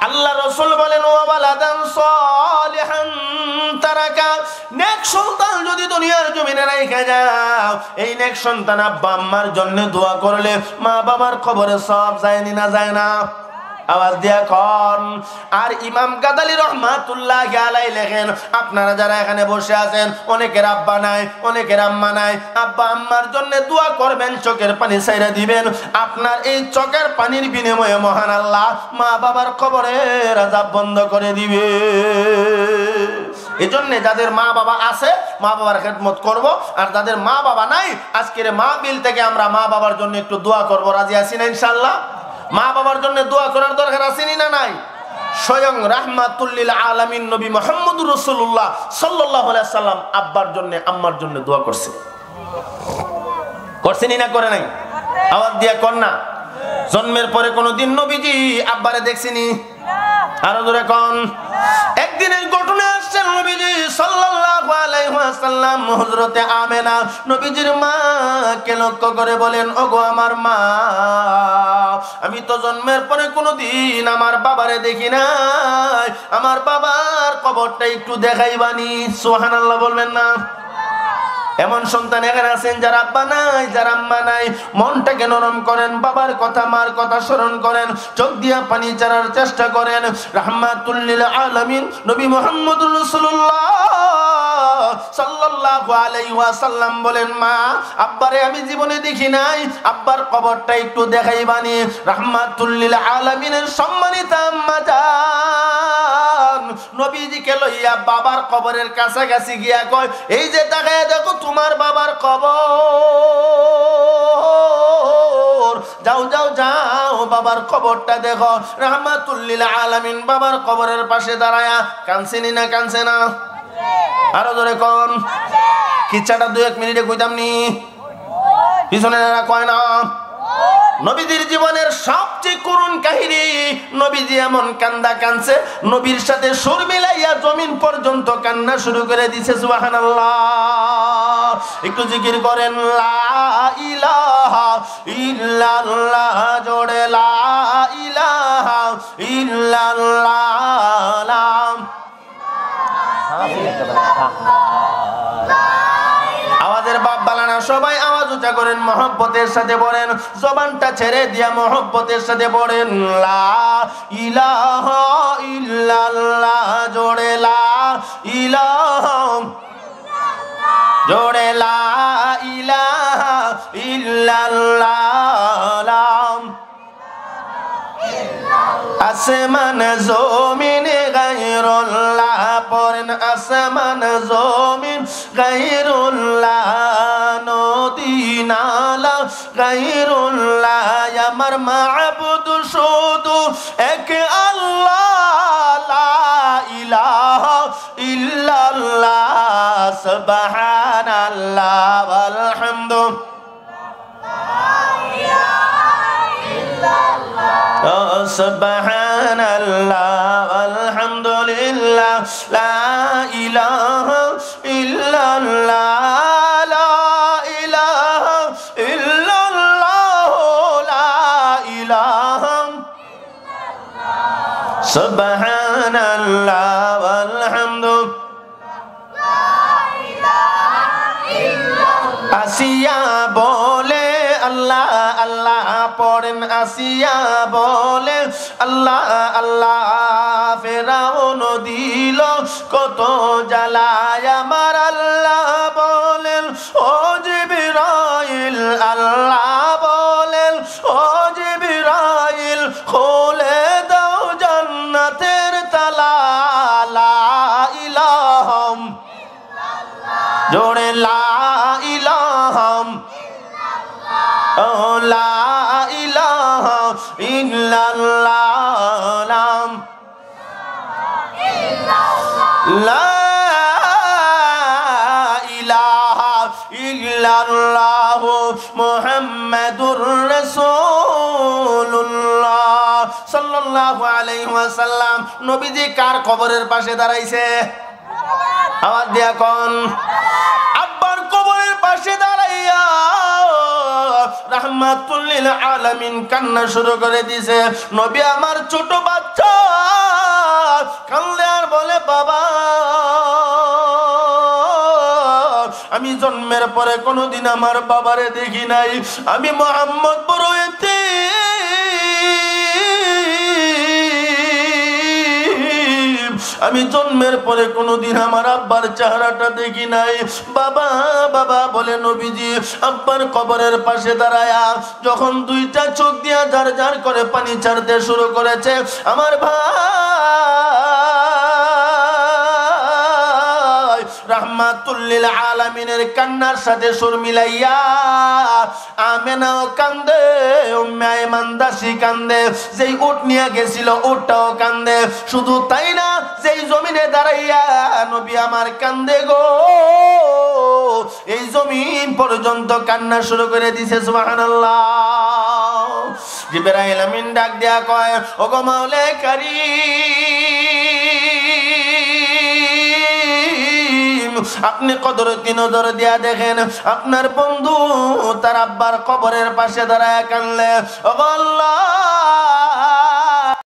আল্লাহ রাসূল বলেন ওয়া ওয়ালাদান সালিহান তারাকা, নেক সন্তান যদি দুনিয়ার জমিনে রাইখা যাও, এই নেক সন্তান আব্বা আম্মার জন্য দোয়া করলে মা বাবার কবরে সওয়াব যায়নি না? যায় না? আওয়াজ দিয়া কোন। আর ইমাম গাদালি রহমাতুল্লাহি আলাইহি লেখেন আপনারা যারা এখানে বসে আছেন অনেকের আব্বা নাই, অনেকের আম্মা নাই, আব্বা আম্মার জন্য দোয়া করবেন, চোখের পানি ছাইরা দিবেন। আপনার এই চোখের পানির বিনিময়ে মহান আল্লাহ মা বাবার কবরের আযাব বন্ধ করে দিবে। এজন্য যাদের মা বাবা আছে মা বাবার খেদমত করব, আর যাদের মা বাবা নাই আজকের মাহফিল থেকে আমরা মা বাবার জন্য একটু দোয়া করব। রাজি আছি না ইনশাআল্লাহ? মা বাবার জন্য দোয়া করার দরকার আছে না নাই? স্বয়ং রাহমাতুল লিল আলামিন নবী মুহাম্মদুর রাসূলুল্লাহ সাল্লাল্লাহু আলাইহি সাল্লাম আব্বার জন্য আম্মার জন্য দোয়া করছে। করছেন না করে নাই? আওয়াজ দিয়া কোন না। জন্মের পরে কোনদিন নবীজি আব্বারে দেখছিনি? আরো জোরে কোন। একদিনের ঘটনা আসছে, নবীজি সাল্লাল্লাহু আলাইহি ওয়াসাল্লাম হযরতে আমেনা নবীজির মা কে লক্ষ্য করে বলেন ওগো আমার মা, আমি তো জন্মের পরে কোনদিন আমার বাবারে দেখি নাই, আমার বাবার কবরটা একটু দেখাইবানি। সুবহানাল্লাহ বলবেন না? এমন সন্তান এখানে আছেন যারা আব্বা নাই, যারা আম্মা নাই, মনটাকে নরম করেন, বাবার কথা মার কথা স্মরণ করেন, চোখ দিয়া পানি চারার চেষ্টা করেন। রাহমাতুল লিল আলামিন নবী মুহাম্মদুর রাসূলুল্লাহ সাল্লাল্লাহু আলাইহি ওয়াসাল্লাম বলেন মা আব্বারে আমি জীবনে দেখি নাই, আব্বার কবরটা একটু দেখাইবানি। রাহমাতুল লিল আলামিনের সম্মানিতা আম্মা জান নবীজিকে লইয়া বাবার কবরের কাছাকাছি গিয়া কয় এই যে তাকায় দেখো তোমার বাবার কবর, যাও যাও যাও বাবার কবরটা দেখো। রাহমাতুল লিল আলামিন বাবার কবরের পাশে দাঁড়ায়া কাঁদছেনি না? কাঁদছে না? আরো জোরে কোন। কিচ্ছাটা 2-1 মিনিটে কইতাম নি, পিছনে কয় না। নবীজির জীবনের সবচেয়ে করুণ কাহিনী, নবীজি এমন কান্দা কানছে নবীর সাথে সুর মিলাইয়া জমিন পর্যন্ত কান্না শুরু করে দিয়েছে। সুবহানাল্লাহ। একটু জিকির করেন লা ইলাহা ইল্লাল্লাহ, জোরে লা ইলাহা ইল্লাল্লাহ। আওয়াজের বাপ বালানা সবাই আওয়াজ উঁচা করেন, মহব্বতের সাথে বলেন, জবানটা ছেড়ে দিয়া মহব্বতের সাথে বলেন লা ইলাহা ইল্লাল্লাহ, জোরে লা ইলাহা, জোরে লা ইলাহা ইল্লাল্লাহ। আসমান জমিন গায়রুল্লাহ পড়েন, আসমান জমিন গায়রুল্লাহ, নদী নালা গায়রুল্লাহ, আমার মাবুদ শুধু এক আল্লাহ, লা ইলাহা সুবহানাল্লাহ আলহামদুলিল্লাহ সুবহানাল্লাহ আলহামদুলিল্লাহ লা ইলাহা ইল্লাল্লাহ লা ইলাহা ইল্লাল্লাহ লা ইলাহা সুবহানাল্লাহ আলহামদুলিল্লাহ আসিয়া বলে আল্লাহ আল্লাহ পড়েন আসিয়া বলে আল্লাহ আল্লাহ ফেরাউন দিল কত জ্বালায় আমার আল্লাহ বলেন ও জিবরাইল আল্লাহ বলেন ও জিবরাইল খুলে দাও জান্নাতের তালা লা ইলাহা জোরে লা ইলাহা লা ইলাহা ইল্লাল্লাহ লা ইলাহা ইল্লাল্লাহ মুহাম্মাদুর রাসূলুল্লাহ সাল্লাল্লাহু আলাইহি ওয়াসাল্লাম নবীজি কার কবরের পাশে দাঁড়াইছে আওয়াজ দিয়া কোন আব্বার কবরের পাশে দাঁড়াইয়া রাহমাতুল লিল আলামিন কান্না শুরু করে দিয়েছে নবী আমার ছোট বাচ্চা কান্দে আর বলে বাবা আমি জন্মের পরে কোনোদিন আমার বাবারে দেখি নাই আমি মুহাম্মদ বড় আমি জন্মের পরে কোনোদিন আমার আব্বার চেহারাটা দেখি নাই বাবা বাবা বলে নবীজি আব্বার কবরের পাশে দাঁড়ায়া যখন দুইটা চোখ দিয়া ঝার ঝার করে পানি ছাড়তে শুরু করেছে আমার ভাই রাহমাতুল লিল আলামিনের কান্নার সাথে সুর মিলাইয়া আমেনাও কান্দে উম্মে আয়মান দাসী কান্দে যেই উট নিয়ে গেছিল উটটাও কান্দে শুধু তাই না যেই জমিনে দাঁড়াইয়া নবী আমার কান্দে গো এই জমিন পর্যন্ত কান্না শুরু করে দিছে সুবহানাল্লাহ জিবরাইল আমিন ডাক দিয়া কয় ওগো মাওলা কারীম আপনি কদরতি নজর দিয়া দেখেন আপনার বন্ধু তার আব্বার কবরের পাশে দাঁড়ায় কানলে ওগো আল্লাহ